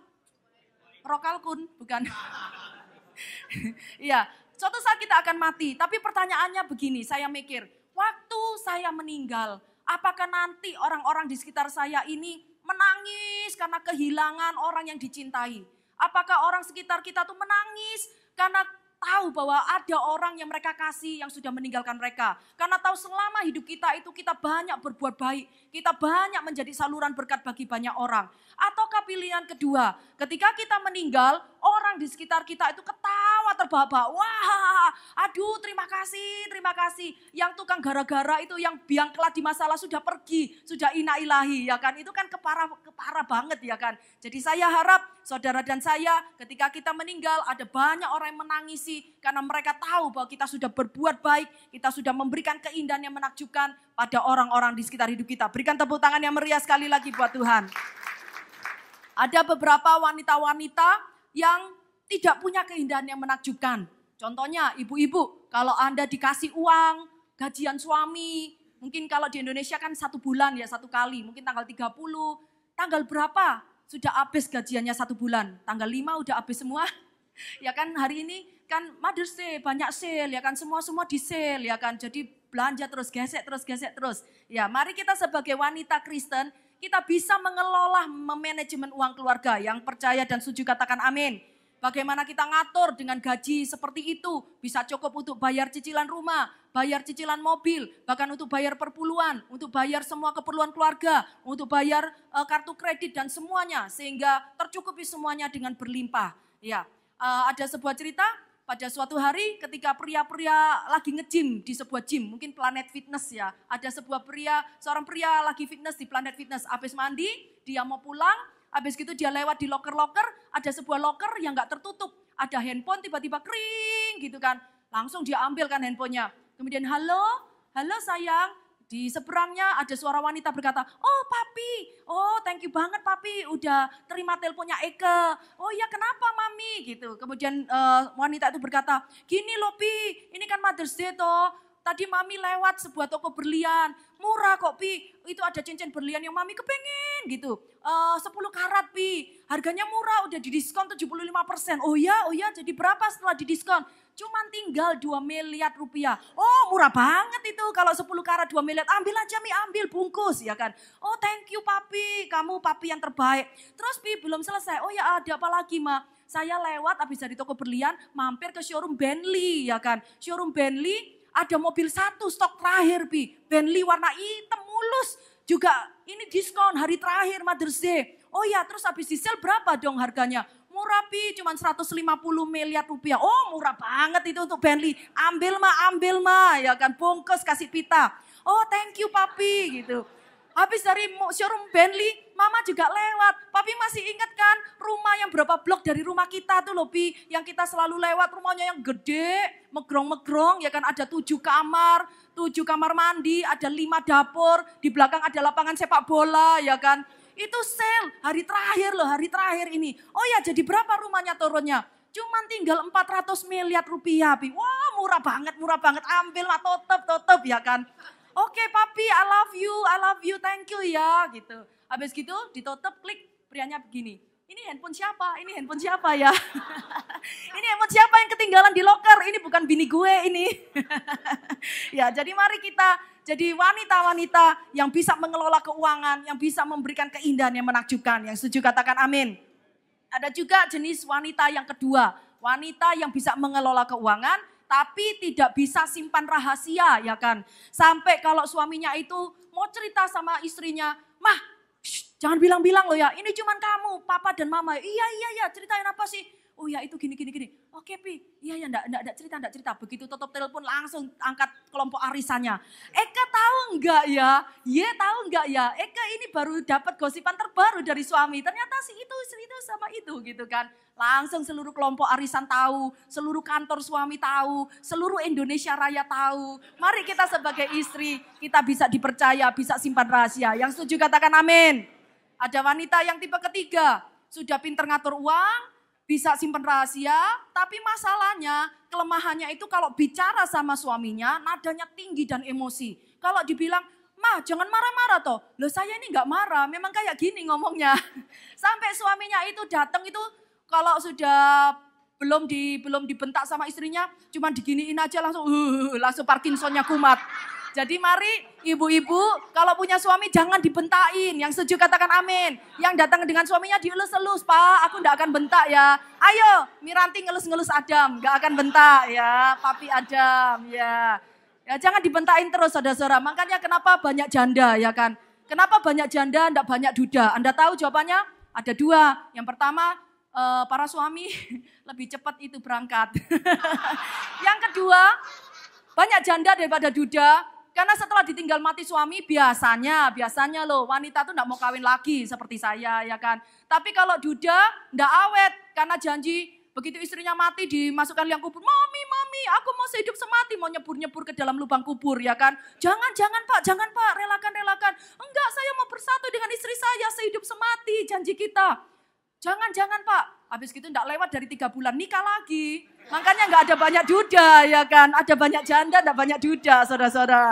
Rokalkun, bukan? Iya. Suatu saat kita akan mati, tapi pertanyaannya begini, saya mikir, waktu saya meninggal, apakah nanti orang-orang di sekitar saya ini menangis karena kehilangan orang yang dicintai? Apakah orang sekitar kita tuh menangis karena tahu bahwa ada orang yang mereka kasih yang sudah meninggalkan mereka? Karena tahu selama hidup kita itu kita banyak berbuat baik, kita banyak menjadi saluran berkat bagi banyak orang. Ataukah pilihan kedua, ketika kita meninggal, orang di sekitar kita itu ketawa terbahak-bahak. Wah, aduh terima kasih. Yang tukang gara-gara itu, yang biang kelat di masalah sudah pergi, sudah inna ilahi, ya kan. Itu kan kepara banget ya kan. Jadi saya harap saudara dan saya ketika kita meninggal ada banyak orang yang menangisi karena mereka tahu bahwa kita sudah berbuat baik, kita sudah memberikan keindahan yang menakjubkan pada orang-orang di sekitar hidup kita. Berikan tepuk tangan yang meriah sekali lagi buat Tuhan. Ada beberapa wanita-wanita yang tidak punya keindahan yang menakjubkan. Contohnya ibu-ibu, kalau Anda dikasih uang, gajian suami, mungkin kalau di Indonesia kan 1 bulan ya 1 kali, mungkin tanggal 30, tanggal berapa sudah habis gajiannya 1 bulan, tanggal 5 udah habis semua. Ya kan hari ini kan Mother's Day, banyak sale ya kan, semua di sale ya kan, jadi belanja terus, gesek terus. Ya mari kita sebagai wanita Kristen, kita bisa mengelola manajemen uang keluarga. Yang percaya dan setuju katakan amin. Bagaimana kita ngatur dengan gaji seperti itu. Bisa cukup untuk bayar cicilan rumah, bayar cicilan mobil, bahkan untuk bayar perpuluhan, untuk bayar semua keperluan keluarga, untuk bayar kartu kredit dan semuanya. Sehingga tercukupi semuanya dengan berlimpah. Ya, ada sebuah cerita. Pada suatu hari ketika pria-pria lagi nge-gym di sebuah gym, mungkin Planet Fitness ya. Ada seorang pria lagi fitness di Planet Fitness. Habis mandi, dia mau pulang, habis gitu dia lewat di loker-loker, ada sebuah loker yang gak tertutup. Ada handphone tiba-tiba kering gitu kan. Langsung dia ambil kan handphonenya. Kemudian halo sayang. Di seberangnya ada suara wanita berkata, oh papi, oh thank you banget papi udah terima teleponnya Eke. Oh iya kenapa mami gitu. Kemudian wanita itu berkata, gini loh pi, ini kan Mother's Day toh. Tadi mami lewat sebuah toko berlian, murah kok pi, itu ada cincin berlian yang mami kepengen gitu. 10 karat pi, harganya murah udah didiskon 75%. Oh ya jadi berapa setelah didiskon? Cuman tinggal 2 miliar rupiah. Oh murah banget itu kalau 10 karat 2 miliar. Ambil aja Mi, ambil bungkus ya kan. Oh thank you papi, kamu papi yang terbaik. Terus Pi belum selesai, oh ya ada apa lagi Ma? Saya lewat habis dari toko berlian mampir ke showroom Bentley ya kan. Showroom Bentley ada mobil satu stok terakhir Pi. Bentley warna hitam mulus. Juga ini diskon hari terakhir Mother's Day. Oh ya terus habis di sale berapa dong harganya? Murah Pi, cuma 150 miliar rupiah. Oh murah banget itu untuk Bentley. Ambil ma, ya kan bungkus kasih pita. Oh thank you papi gitu. Habis dari showroom Bentley, mama juga lewat. Papi masih ingat kan rumah yang berapa blok dari rumah kita tuh loh Pi. Yang kita selalu lewat rumahnya yang gede, megrong-megrong ya kan ada 7 kamar. 7 kamar mandi, ada 5 dapur. Di belakang ada lapangan sepak bola ya kan. Itu sale hari terakhir loh, hari terakhir ini. Oh ya jadi berapa rumahnya turunnya? Cuman tinggal 400 miliar rupiah Pi. Wah murah banget, ambil mah tutup ya kan. Oke papi, I love you, thank you ya gitu. Habis gitu ditutup, klik, prianya begini. Ini handphone siapa ya? Ini handphone siapa yang ketinggalan di loker? Ini bukan bini gue ini. Ya jadi mari kita jadi wanita-wanita yang bisa mengelola keuangan, yang bisa memberikan keindahan yang menakjubkan. Yang setuju katakan amin. Ada juga jenis wanita yang kedua. Wanita yang bisa mengelola keuangan tapi tidak bisa simpan rahasia ya kan. Sampai kalau suaminya itu mau cerita sama istrinya, mah jangan bilang-bilang loh ya, ini cuman kamu, papa dan mama. Iya, ceritain apa sih? Oh ya itu gini. Oke Pi, iya enggak cerita. Begitu tutup telepon langsung angkat kelompok arisannya. Eka tahu enggak ya? Tahu enggak ya? Eka ini baru dapat gosipan terbaru dari suami. Ternyata si itu sama itu gitu kan. Langsung seluruh kelompok arisan tahu, seluruh kantor suami tahu, seluruh Indonesia Raya tahu. Mari kita sebagai istri, kita bisa dipercaya, bisa simpan rahasia. Yang setuju katakan amin. Ada wanita yang tipe ketiga, sudah pinter ngatur uang, bisa simpan rahasia, tapi masalahnya kelemahannya itu kalau bicara sama suaminya nadanya tinggi dan emosi. Kalau dibilang, "Ma, jangan marah-marah toh." Loh saya ini enggak marah, memang kayak gini ngomongnya. Sampai suaminya itu datang itu kalau sudah belum dibentak sama istrinya, cuma diginiin aja langsung Parkinsonnya kumat. Jadi mari ibu-ibu kalau punya suami jangan dibentain. Yang setuju katakan amin. Yang datang dengan suaminya dielus-elus. Pak aku enggak akan bentak ya. Ayo Miranti ngelus-ngelus Adam. Enggak akan bentak ya. Papi Adam ya. Ya jangan dibentain terus saudara-saudara. Makanya kenapa banyak janda ya kan. Kenapa banyak janda enggak banyak duda. Anda tahu jawabannya? Ada 2. Yang pertama para suami lebih cepat itu berangkat. Yang kedua banyak janda daripada duda. Karena setelah ditinggal mati suami biasanya loh wanita tuh enggak mau kawin lagi seperti saya ya kan. Tapi kalau duda enggak awet karena janji begitu istrinya mati dimasukkan liang kubur. Mami aku mau sehidup semati, mau nyebur ke dalam lubang kubur ya kan. Jangan pak, relakan. Enggak saya mau bersatu dengan istri saya sehidup semati janji kita. Jangan pak, habis gitu enggak lewat dari 3 bulan nikah lagi. Makanya enggak ada banyak duda ya kan, ada banyak janda enggak banyak duda saudara-saudara.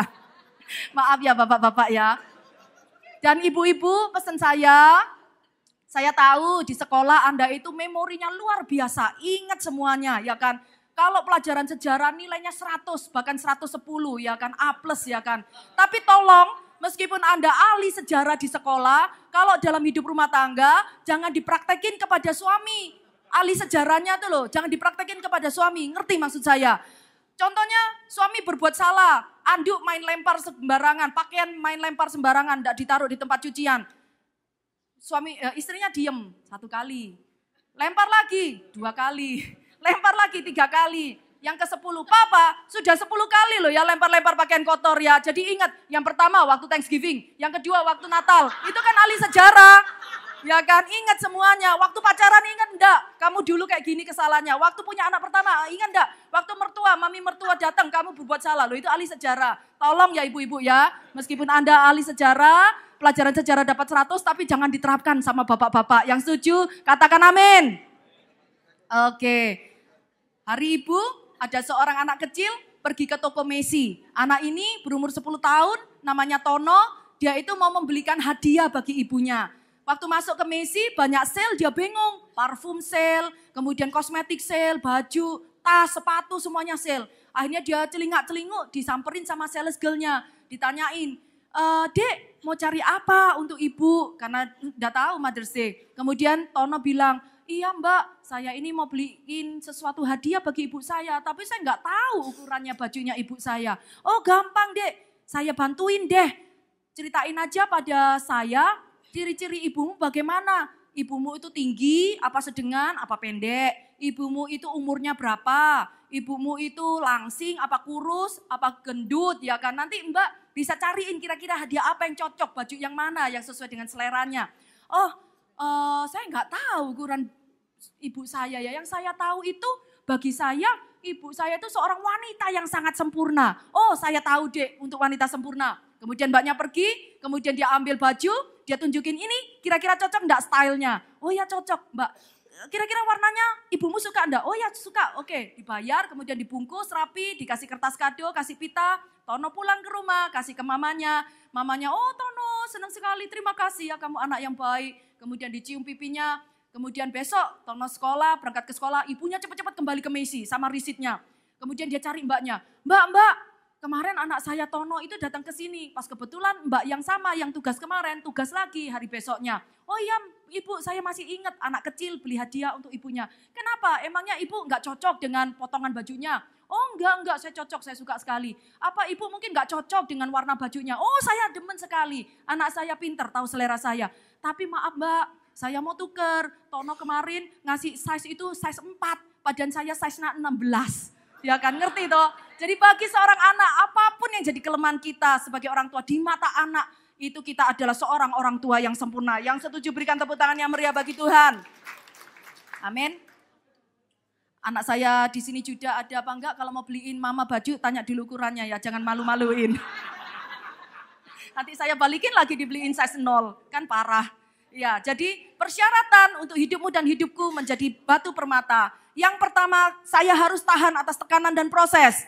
Maaf ya bapak-bapak ya. Dan ibu-ibu pesan saya tahu di sekolah Anda itu memorinya luar biasa, ingat semuanya ya kan. Kalau pelajaran sejarah nilainya 100 bahkan 110 ya kan, A+ ya kan. Tapi tolong meskipun Anda ahli sejarah di sekolah, kalau dalam hidup rumah tangga jangan dipraktekin kepada suami. Ahli sejarahnya tuh loh, jangan dipraktekin kepada suami. Ngerti maksud saya? Contohnya suami berbuat salah, anduk main lempar sembarangan, pakaian main lempar sembarangan, enggak ditaruh di tempat cucian. Istrinya diem 1 kali, lempar lagi 2 kali, lempar lagi 3 kali. Yang ke-10, papa sudah 10 kali loh ya lempar-lempar pakaian kotor ya. Jadi ingat, yang pertama waktu Thanksgiving, yang kedua waktu Natal. Itu kan ahli sejarah. Ya kan, ingat semuanya. Waktu pacaran ingat enggak? Kamu dulu kayak gini kesalahannya. Waktu punya anak pertama ingat enggak? Waktu mami mertua datang kamu berbuat salah. Loh itu ahli sejarah. Tolong ya ibu-ibu ya. Meskipun Anda ahli sejarah, pelajaran sejarah dapat 100 tapi jangan diterapkan sama bapak-bapak. Yang setuju katakan amin. Oke. Hari ibu ada seorang anak kecil pergi ke toko Messi. Anak ini berumur 10 tahun namanya Tono. Dia itu mau membelikan hadiah bagi ibunya. Waktu masuk ke Messi banyak sale dia bingung. Parfum sale, kemudian kosmetik sale, baju, tas, sepatu semuanya sale. Akhirnya dia celingak-celinguk disamperin sama sales girl-nya. Ditanyain, Dek mau cari apa untuk ibu? Karena udah tahu Mother's Day. Kemudian Tono bilang, iya mbak saya ini mau beliin sesuatu hadiah bagi ibu saya. Tapi saya nggak tahu ukurannya bajunya ibu saya. Oh gampang dek, saya bantuin deh. Ceritain aja pada saya. Ciri-ciri ibumu bagaimana? Ibumu itu tinggi, apa sedengan, apa pendek? Ibumu itu umurnya berapa? Ibumu itu langsing, apa kurus, apa gendut, ya kan? Nanti mbak bisa cariin kira-kira hadiah apa yang cocok, baju yang mana yang sesuai dengan seleranya. Oh, saya nggak tahu ukuran ibu saya ya. Yang saya tahu itu bagi saya, ibu saya itu seorang wanita yang sangat sempurna. Oh, saya tahu dek untuk wanita sempurna. Kemudian mbaknya pergi, kemudian dia ambil baju, dia tunjukin ini kira-kira cocok enggak stylenya. Oh ya cocok mbak, kira-kira warnanya ibumu suka enggak? Oh ya suka, oke dibayar, kemudian dibungkus rapi, dikasih kertas kado, kasih pita. Tono pulang ke rumah, kasih ke mamanya. Mamanya, oh Tono senang sekali, terima kasih ya kamu anak yang baik. Kemudian dicium pipinya, kemudian besok Tono sekolah, berangkat ke sekolah, ibunya cepat-cepat kembali ke Messi sama risitnya. Kemudian dia cari mbaknya, mbak, kemarin anak saya Tono itu datang ke sini. Pas kebetulan mbak yang sama yang tugas kemarin, tugas lagi hari besoknya. Oh iya ibu saya masih ingat anak kecil beli hadiah untuk ibunya. Kenapa? Emangnya ibu nggak cocok dengan potongan bajunya? Oh enggak saya cocok, saya suka sekali. Apa ibu mungkin nggak cocok dengan warna bajunya? Oh saya demen sekali, anak saya pinter tahu selera saya. Tapi maaf mbak, saya mau tuker. Tono kemarin ngasih size itu size 4, badan saya size-nya 16. Ya kan ngerti toh. Jadi bagi seorang anak apapun yang jadi kelemahan kita sebagai orang tua di mata anak itu kita adalah seorang orang tua yang sempurna. Yang setuju berikan tepuk tangan yang meriah bagi Tuhan. Amin. Anak saya di sini juga ada apa enggak kalau mau beliin mama baju tanya dulu ukurannya ya, jangan malu-maluin. Nanti saya balikin lagi dibeliin size 0, kan parah. Ya, jadi persyaratan untuk hidupmu dan hidupku menjadi batu permata. Yang pertama, saya harus tahan atas tekanan dan proses.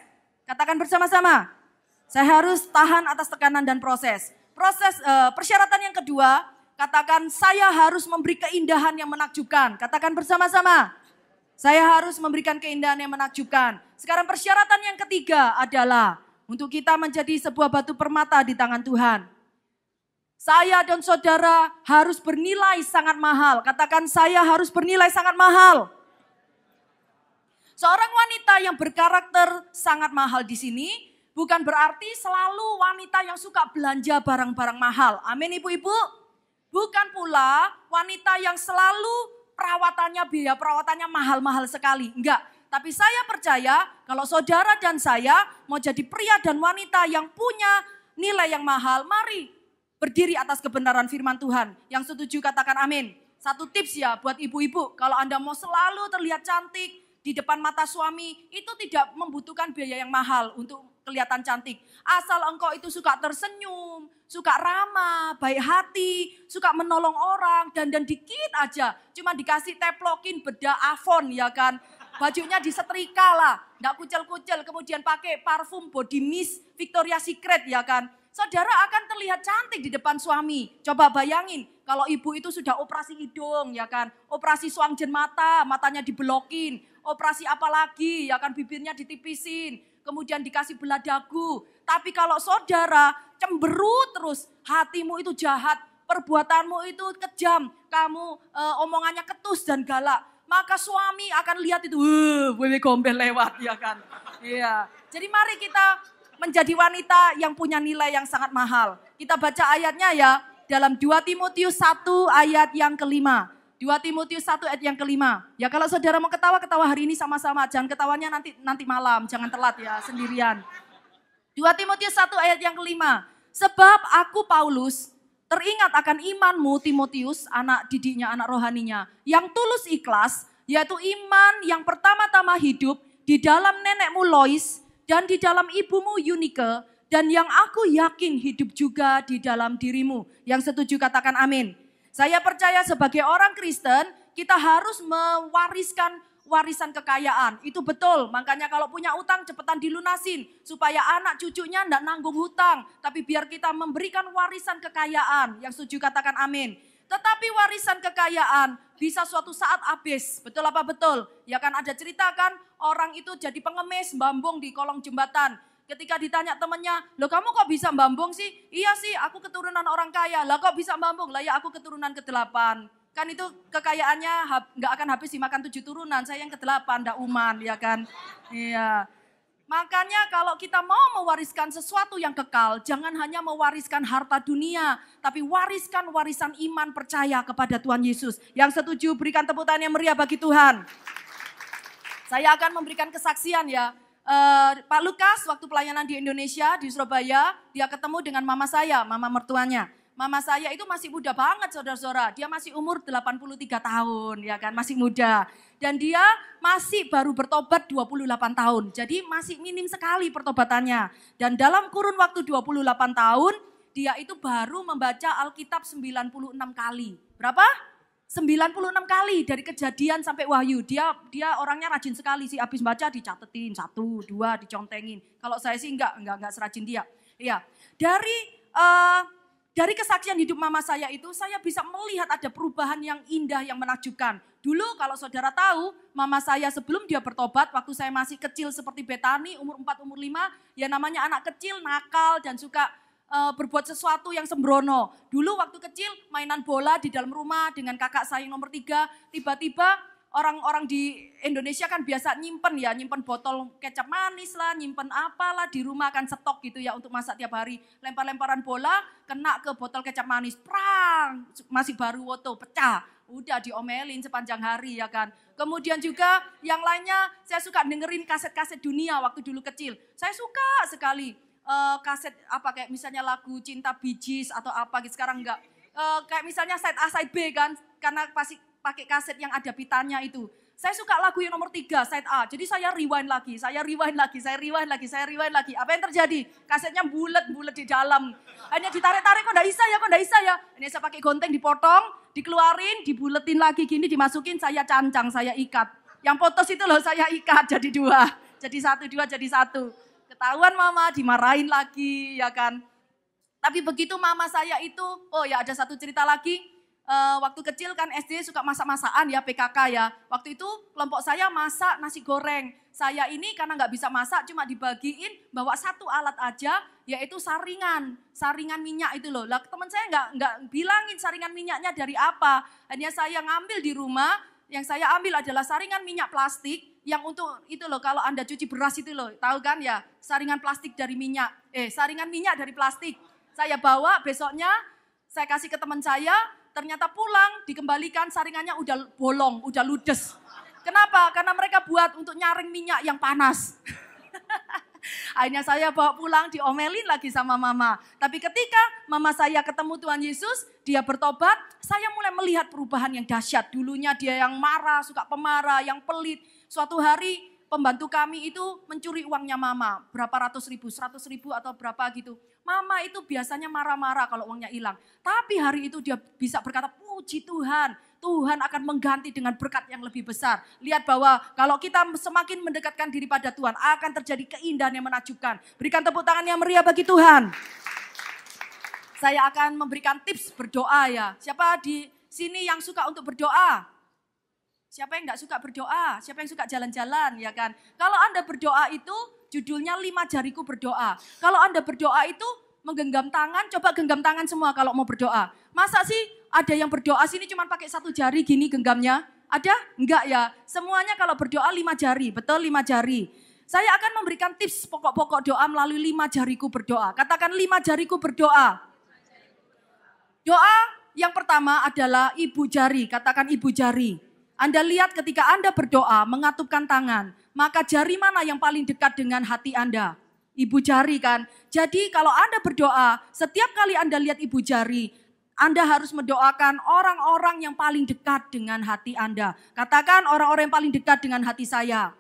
Katakan bersama-sama. Saya harus tahan atas tekanan dan proses. Persyaratan yang kedua, katakan saya harus memberi keindahan yang menakjubkan. Katakan bersama-sama. Saya harus memberikan keindahan yang menakjubkan. Sekarang persyaratan yang ketiga adalah untuk kita menjadi sebuah batu permata di tangan Tuhan. Saya dan saudara harus bernilai sangat mahal. Katakan saya harus bernilai sangat mahal. Seorang wanita yang berkarakter sangat mahal di sini bukan berarti selalu wanita yang suka belanja barang-barang mahal. Amin ibu-ibu. Bukan pula wanita yang selalu biaya perawatannya mahal-mahal sekali. Enggak. Tapi saya percaya kalau saudara dan saya mau jadi pria dan wanita yang punya nilai yang mahal, mari berdiri atas kebenaran firman Tuhan. Yang setuju katakan amin. Satu tips ya buat ibu-ibu, kalau Anda mau selalu terlihat cantik di depan mata suami, itu tidak membutuhkan biaya yang mahal untuk kelihatan cantik. Asal engkau itu suka tersenyum, suka ramah, baik hati, suka menolong orang, dan dikit aja. Cuma dikasih teplokin bedak Avon ya kan. Bajunya disetrika lah, enggak kucel-kucel, kemudian pakai parfum body mist Victoria's Secret ya kan. Saudara akan terlihat cantik di depan suami. Coba bayangin kalau ibu itu sudah operasi hidung ya kan. Operasi suangjen mata, matanya dibelokin. Operasi apa lagi ya kan, bibirnya ditipisin. Kemudian dikasih belah dagu. Tapi kalau saudara cemberut terus, hatimu itu jahat. Perbuatanmu itu kejam. Kamu omongannya ketus dan galak. Maka suami akan lihat itu, wewe gombel lewat ya kan. Iya. Jadi mari kita menjadi wanita yang punya nilai yang sangat mahal. Kita baca ayatnya ya, dalam 2 Timotius 1 ayat yang kelima. 2 Timotius 1 ayat yang kelima. Ya kalau saudara mau ketawa, ketawa hari ini sama-sama. Jangan ketawanya nanti malam, jangan telat ya sendirian. 2 Timotius 1 ayat yang kelima. Sebab aku Paulus teringat akan imanmu Timotius, anak didiknya, anak rohaninya, yang tulus ikhlas, yaitu iman yang pertama-tama hidup di dalam nenekmu Lois dan di dalam ibumu Yunike, dan yang aku yakin hidup juga di dalam dirimu. Yang setuju katakan amin. Saya percaya sebagai orang Kristen, kita harus mewariskan warisan kekayaan. Itu betul, makanya kalau punya utang cepetan dilunasin. Supaya anak cucunya enggak nanggung hutang. Tapi biar kita memberikan warisan kekayaan. Yang setuju katakan amin. Tetapi warisan kekayaan bisa suatu saat habis. Betul apa betul? Ya kan ada cerita kan, orang itu jadi pengemis, mbambung di kolong jembatan. Ketika ditanya temannya, loh kamu kok bisa mbambung sih? Iya sih, aku keturunan orang kaya. Lah kok bisa mbambung? Lah ya aku keturunan ke-8. Kan itu kekayaannya nggak akan habis dimakan 7 turunan. Saya yang ke-8, ndak uman, ya kan? Iya. Makanya kalau kita mau mewariskan sesuatu yang kekal, jangan hanya mewariskan harta dunia, tapi wariskan warisan iman percaya kepada Tuhan Yesus. Yang setuju berikan tepuk tangan yang meriah bagi Tuhan. Saya akan memberikan kesaksian ya. Pak Lukas waktu pelayanan di Indonesia, di Surabaya, dia ketemu dengan mama saya, mama mertuanya. Mama saya itu masih muda banget saudara-saudara, dia masih umur 83 tahun ya kan, masih muda. Dan dia masih baru bertobat 28 tahun, jadi masih minim sekali pertobatannya. Dan dalam kurun waktu 28 tahun, dia itu baru membaca Alkitab 96 kali. Berapa? 96 kali dari Kejadian sampai Wahyu. Dia orangnya rajin sekali sih, habis baca dicatetin 1, 2 dicontengin. Kalau saya sih enggak serajin dia. Iya. Dari kesaksian hidup mama saya itu saya bisa melihat ada perubahan yang indah yang menakjubkan. Dulu kalau saudara tahu, mama saya sebelum dia bertobat waktu saya masih kecil seperti Betani, umur 4, umur 5, ya namanya anak kecil nakal dan suka berbuat sesuatu yang sembrono. Dulu waktu kecil mainan bola di dalam rumah dengan kakak saya yang nomor 3. Tiba-tiba orang-orang di Indonesia kan biasa nyimpen botol kecap manis lah, nyimpen apalah di rumah kan stok gitu ya untuk masak tiap hari. Lempar-lemparan bola kena ke botol kecap manis, prang, masih baru woto, pecah. Udah diomelin sepanjang hari ya kan. Kemudian juga yang lainnya saya suka dengerin kaset-kaset dunia waktu dulu kecil. Saya suka sekali. Kaset apa kayak misalnya lagu Cinta Bee Gees atau apa gitu, sekarang enggak. Kayak misalnya side A side B kan, karena pasti pakai kaset yang ada pitanya itu. Saya suka lagu yang nomor 3 side A, jadi saya rewind lagi. Apa yang terjadi? Kasetnya bulat di dalam. Hanya ditarik-tarik kok enggak bisa ya. Ini saya pakai gunting dipotong, dikeluarin, dibuletin lagi gini, dimasukin, saya cancang, saya ikat. Yang putus itu loh saya ikat jadi 2, jadi 1, 2 jadi 1. Ketahuan mama, dimarahin lagi ya kan. Tapi begitu mama saya itu, oh ya ada satu cerita lagi. Waktu kecil kan SD suka masak-masakan ya, PKK ya. Waktu itu kelompok saya masak nasi goreng. Saya ini karena nggak bisa masak cuma dibagiin bawa 1 alat aja, yaitu saringan minyak itu loh. Lah teman saya nggak bilangin saringan minyaknya dari apa. Hanya saya ngambil di rumah, yang saya ambil adalah saringan minyak plastik. Yang untuk itu loh, kalau Anda cuci beras itu loh, tahu kan ya, saringan plastik dari minyak, saringan minyak dari plastik. Saya bawa besoknya, saya kasih ke teman saya, ternyata pulang dikembalikan saringannya udah bolong, udah ludes. Kenapa? Karena mereka buat untuk nyaring minyak yang panas. Akhirnya saya bawa pulang, diomelin lagi sama mama. Tapi ketika mama saya ketemu Tuhan Yesus, dia bertobat, saya mulai melihat perubahan yang dahsyat. Dulunya dia yang marah, suka pemarah, yang pelit. Suatu hari pembantu kami itu mencuri uangnya mama, berapa ratus ribu, 100 ribu atau berapa gitu. Mama itu biasanya marah-marah kalau uangnya hilang. Tapi hari itu dia bisa berkata, puji Tuhan, Tuhan akan mengganti dengan berkat yang lebih besar. Lihat bahwa kalau kita semakin mendekatkan diri pada Tuhan, akan terjadi keindahan yang menakjubkan. Berikan tepuk tangan yang meriah bagi Tuhan. Saya akan memberikan tips berdoa ya. Siapa di sini yang suka untuk berdoa? Siapa yang enggak suka berdoa? Siapa yang suka jalan-jalan ya kan? Kalau Anda berdoa itu judulnya 5 jariku berdoa. Kalau Anda berdoa itu menggenggam tangan, coba genggam tangan semua kalau mau berdoa. Masa sih ada yang berdoa sini cuma pakai 1 jari gini genggamnya? Ada? Enggak ya. Semuanya kalau berdoa 5 jari, betul 5 jari. Saya akan memberikan tips pokok-pokok doa melalui 5 jariku berdoa. Katakan 5 jariku berdoa. Doa yang pertama adalah ibu jari, katakan ibu jari. Anda lihat ketika Anda berdoa, mengatupkan tangan, maka jari mana yang paling dekat dengan hati Anda? Ibu jari kan? Jadi kalau Anda berdoa, setiap kali Anda lihat ibu jari, Anda harus mendoakan orang-orang yang paling dekat dengan hati Anda. Katakan orang-orang yang paling dekat dengan hati saya.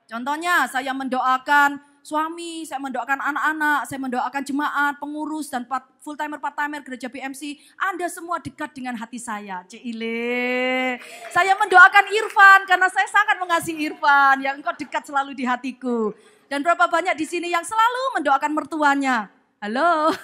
Contohnya saya mendoakan suami, saya mendoakan anak-anak, saya mendoakan jemaat, pengurus, dan full timer, part timer, gereja BMC. Anda semua dekat dengan hati saya. Cile. Saya mendoakan Irfan karena saya sangat mengasihi Irfan. Yang engkau dekat selalu di hatiku. Dan berapa banyak di sini yang selalu mendoakan mertuanya. Halo.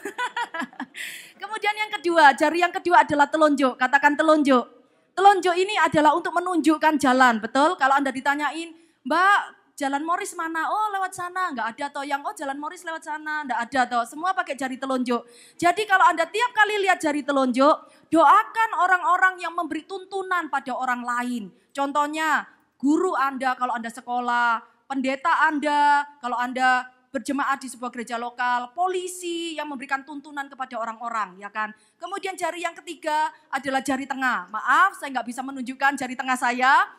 Kemudian yang kedua, jari yang kedua adalah telunjuk. Katakan telunjuk. Telunjuk ini adalah untuk menunjukkan jalan. Betul? Kalau Anda ditanyain, Mbak, Jalan Morris mana? Oh, lewat sana. Enggak ada toh yang, oh Jalan Morris lewat sana. Enggak ada toh. Semua pakai jari telunjuk. Jadi kalau Anda tiap kali lihat jari telunjuk, doakan orang-orang yang memberi tuntunan pada orang lain. Contohnya, guru Anda kalau Anda sekolah, pendeta Anda kalau Anda berjemaat di sebuah gereja lokal, polisi yang memberikan tuntunan kepada orang-orang, ya kan. Kemudian jari yang ketiga adalah jari tengah. Maaf, saya nggak bisa menunjukkan jari tengah saya.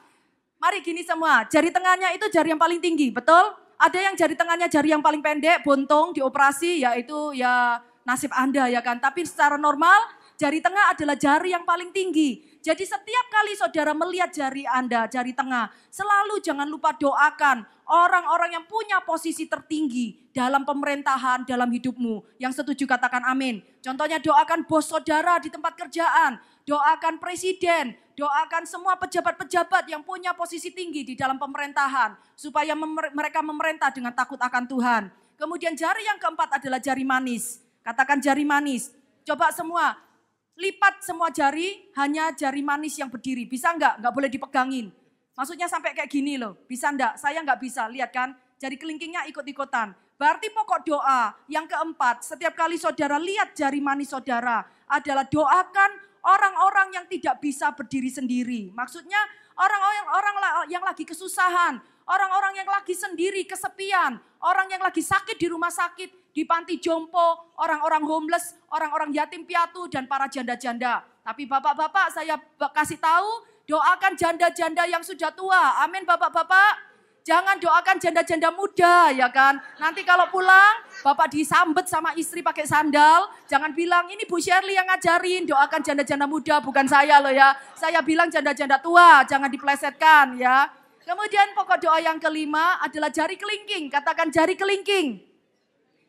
Mari gini semua, jari tengahnya itu jari yang paling tinggi, betul? Ada yang jari tengahnya jari yang paling pendek, bontong, dioperasi, yaitu ya nasib Anda ya kan. Tapi secara normal, jari tengah adalah jari yang paling tinggi. Jadi setiap kali saudara melihat jari Anda, jari tengah, selalu jangan lupa doakan orang-orang yang punya posisi tertinggi dalam pemerintahan, dalam hidupmu. Yang setuju katakan amin. Contohnya doakan bos saudara di tempat kerjaan, doakan presiden, doakan semua pejabat-pejabat yang punya posisi tinggi di dalam pemerintahan. Supaya mereka memerintah dengan takut akan Tuhan. Kemudian jari yang keempat adalah jari manis. Katakan jari manis. Coba semua. Lipat semua jari, hanya jari manis yang berdiri. Bisa enggak? Enggak boleh dipegangin. Maksudnya sampai kayak gini loh. Bisa enggak? Saya enggak bisa. Lihat kan, jari kelingkingnya ikut-ikutan. Berarti pokok doa yang keempat, setiap kali saudara lihat jari manis saudara, adalah doakan orang-orang yang tidak bisa berdiri sendiri. Maksudnya orang-orang yang lagi kesusahan, orang-orang yang lagi sendiri, kesepian, orang yang lagi sakit di rumah sakit, di panti jompo, orang-orang homeless, orang-orang yatim piatu, dan para janda-janda. Tapi bapak-bapak saya kasih tahu, doakan janda-janda yang sudah tua. Amin bapak-bapak. Jangan doakan janda-janda muda ya kan. Nanti kalau pulang, bapak disambet sama istri pakai sandal. Jangan bilang, ini Bu Shirley yang ngajarin, doakan janda-janda muda, bukan saya loh ya. Saya bilang janda-janda tua, jangan diplesetkan ya. Kemudian pokok doa yang kelima adalah jari kelingking. Katakan jari kelingking.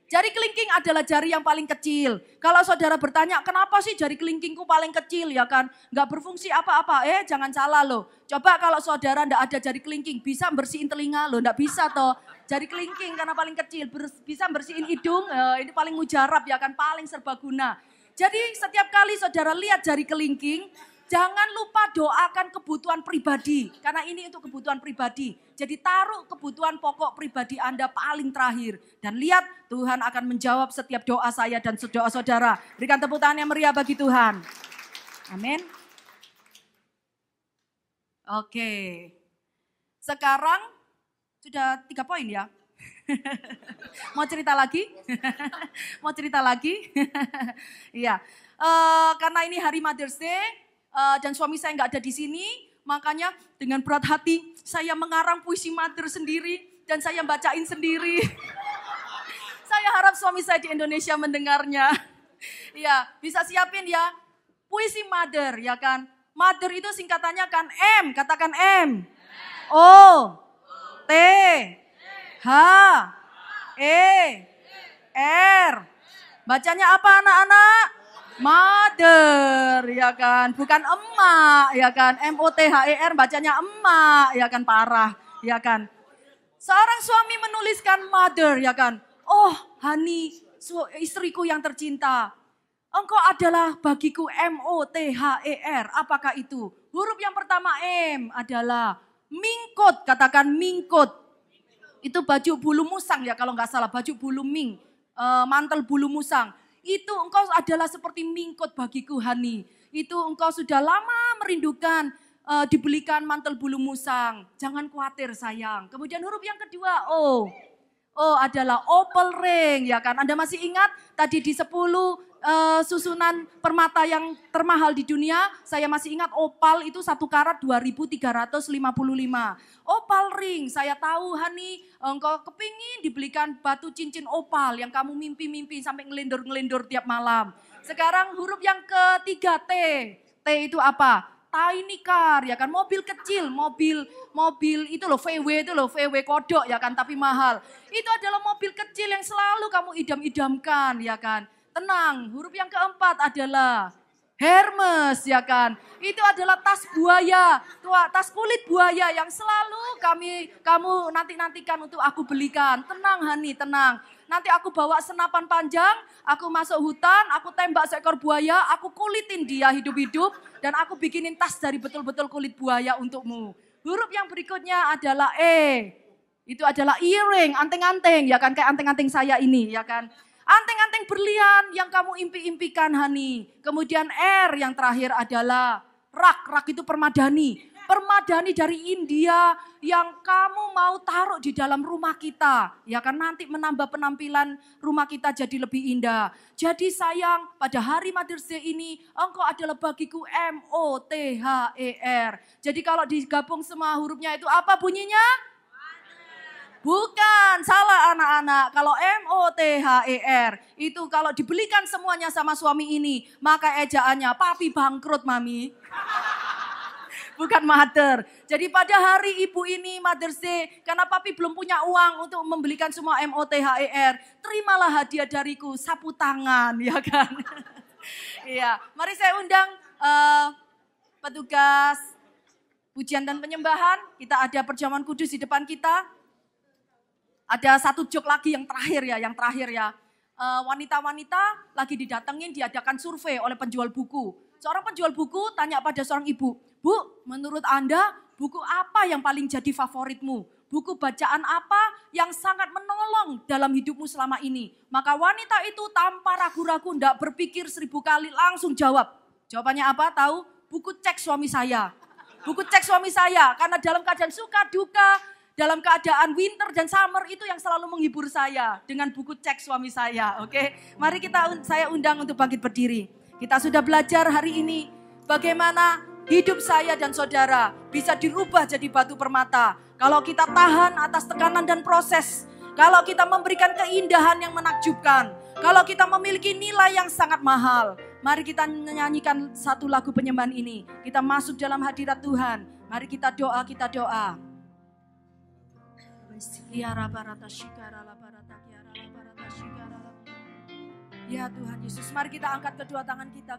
Jari kelingking adalah jari yang paling kecil. Kalau saudara bertanya, kenapa sih jari kelingkingku paling kecil ya kan? Nggak berfungsi apa-apa. Jangan salah loh. Coba kalau saudara nggak ada jari kelingking, bisa bersihin telinga loh. Nggak bisa toh. Jari kelingking karena paling kecil. Bisa bersihin hidung, ini paling mujarab ya kan. Paling serbaguna. Jadi setiap kali saudara lihat jari kelingking, jangan lupa doakan kebutuhan pribadi. Karena ini untuk kebutuhan pribadi. Jadi taruh kebutuhan pokok pribadi Anda paling terakhir. Dan lihat Tuhan akan menjawab setiap doa saya dan doa saudara. Berikan tepuk tangan yang meriah bagi Tuhan. Amin. Oke. Sekarang sudah 3 poin ya. Mau cerita lagi? Mau cerita lagi? Iya. Karena ini hari Mother's Day. Dan suami saya nggak ada di sini, makanya dengan berat hati saya mengarang puisi mother sendiri dan saya bacain sendiri. Saya harap suami saya di Indonesia mendengarnya. Ya, bisa siapin ya puisi mother ya kan. Mother itu singkatannya kan M, katakan M. O, T, H, E, R. Bacanya apa anak-anak? Mother, ya kan, bukan emak, ya kan, MOTHER bacanya emak, ya kan, parah, ya kan. Seorang suami menuliskan mother, ya kan, oh honey, istriku yang tercinta, engkau adalah bagiku MOTHER, apakah itu? Huruf yang pertama M adalah mingkut, katakan mingkut, itu baju bulu musang ya kalau nggak salah, baju bulu ming, mantel bulu musang. Itu engkau adalah seperti mingkut bagiku honey. Itu engkau sudah lama merindukan dibelikan mantel bulu musang. Jangan khawatir sayang. Kemudian huruf yang kedua O. O adalah opal ring ya kan. Anda masih ingat tadi di 10 susunan permata yang termahal di dunia, saya masih ingat opal itu 1 karat 2.355. Opal ring, saya tahu Hani, engkau kepingin dibelikan batu cincin opal yang kamu mimpi-mimpi sampai ngelendur-ngelendur tiap malam. Sekarang huruf yang ketiga T. T itu apa? Tiny car, ya kan, mobil kecil, mobil itu loh, VW itu loh, VW kodok ya kan, tapi mahal. Itu adalah mobil kecil yang selalu kamu idam-idamkan ya kan. Tenang, huruf yang keempat adalah Hermes ya kan. Itu adalah tas buaya, tas kulit buaya yang selalu kamu nantikan untuk aku belikan. Tenang Hani, tenang. Nanti aku bawa senapan panjang, aku masuk hutan, aku tembak seekor buaya, aku kulitin dia hidup-hidup, dan aku bikinin tas dari betul-betul kulit buaya untukmu. Huruf yang berikutnya adalah E. Itu adalah earring, anting-anting, ya kan, kayak anting-anting saya ini, ya kan. Anting-anting berlian yang kamu impi-impikan Hani. Kemudian R yang terakhir adalah rak itu permadani. Permadani dari India yang kamu mau taruh di dalam rumah kita. Ya kan, nanti menambah penampilan rumah kita jadi lebih indah. Jadi sayang, pada hari Mother's Day ini engkau adalah bagiku MOTHER. Jadi kalau digabung semua hurufnya itu apa bunyinya? Bukan, salah anak-anak. Kalau MOTHER itu kalau dibelikan semuanya sama suami ini, maka ejaannya papi bangkrut mami. Bukan mother. Jadi pada hari ibu ini Mother's Day, karena papi belum punya uang untuk membelikan semua MOTHER, terimalah hadiah dariku, sapu tangan, ya kan? Iya, mari saya undang petugas pujian dan penyembahan. Kita ada perjamuan kudus di depan kita. Ada satu joke lagi yang terakhir ya. Wanita-wanita lagi didatengin, diadakan survei oleh penjual buku. Seorang penjual buku tanya pada seorang ibu, Bu, menurut Anda buku apa yang paling jadi favoritmu? Buku bacaan apa yang sangat menolong dalam hidupmu selama ini? Maka wanita itu tanpa ragu-ragu, tidak berpikir 1000 kali, langsung jawab. Jawabannya apa? Tahu? Buku cek suami saya. Buku cek suami saya, karena dalam keadaan suka duka, dalam keadaan winter dan summer itu yang selalu menghibur saya dengan buku cek suami saya. Oke, mari saya undang untuk bangkit berdiri. Kita sudah belajar hari ini bagaimana hidup saya dan saudara bisa dirubah jadi batu permata. Kalau kita tahan atas tekanan dan proses. Kalau kita memberikan keindahan yang menakjubkan. Kalau kita memiliki nilai yang sangat mahal. Mari kita menyanyikan satu lagu penyembahan ini. Kita masuk dalam hadirat Tuhan. Mari kita doa. Ya Tuhan Yesus, mari kita angkat kedua tangan kita.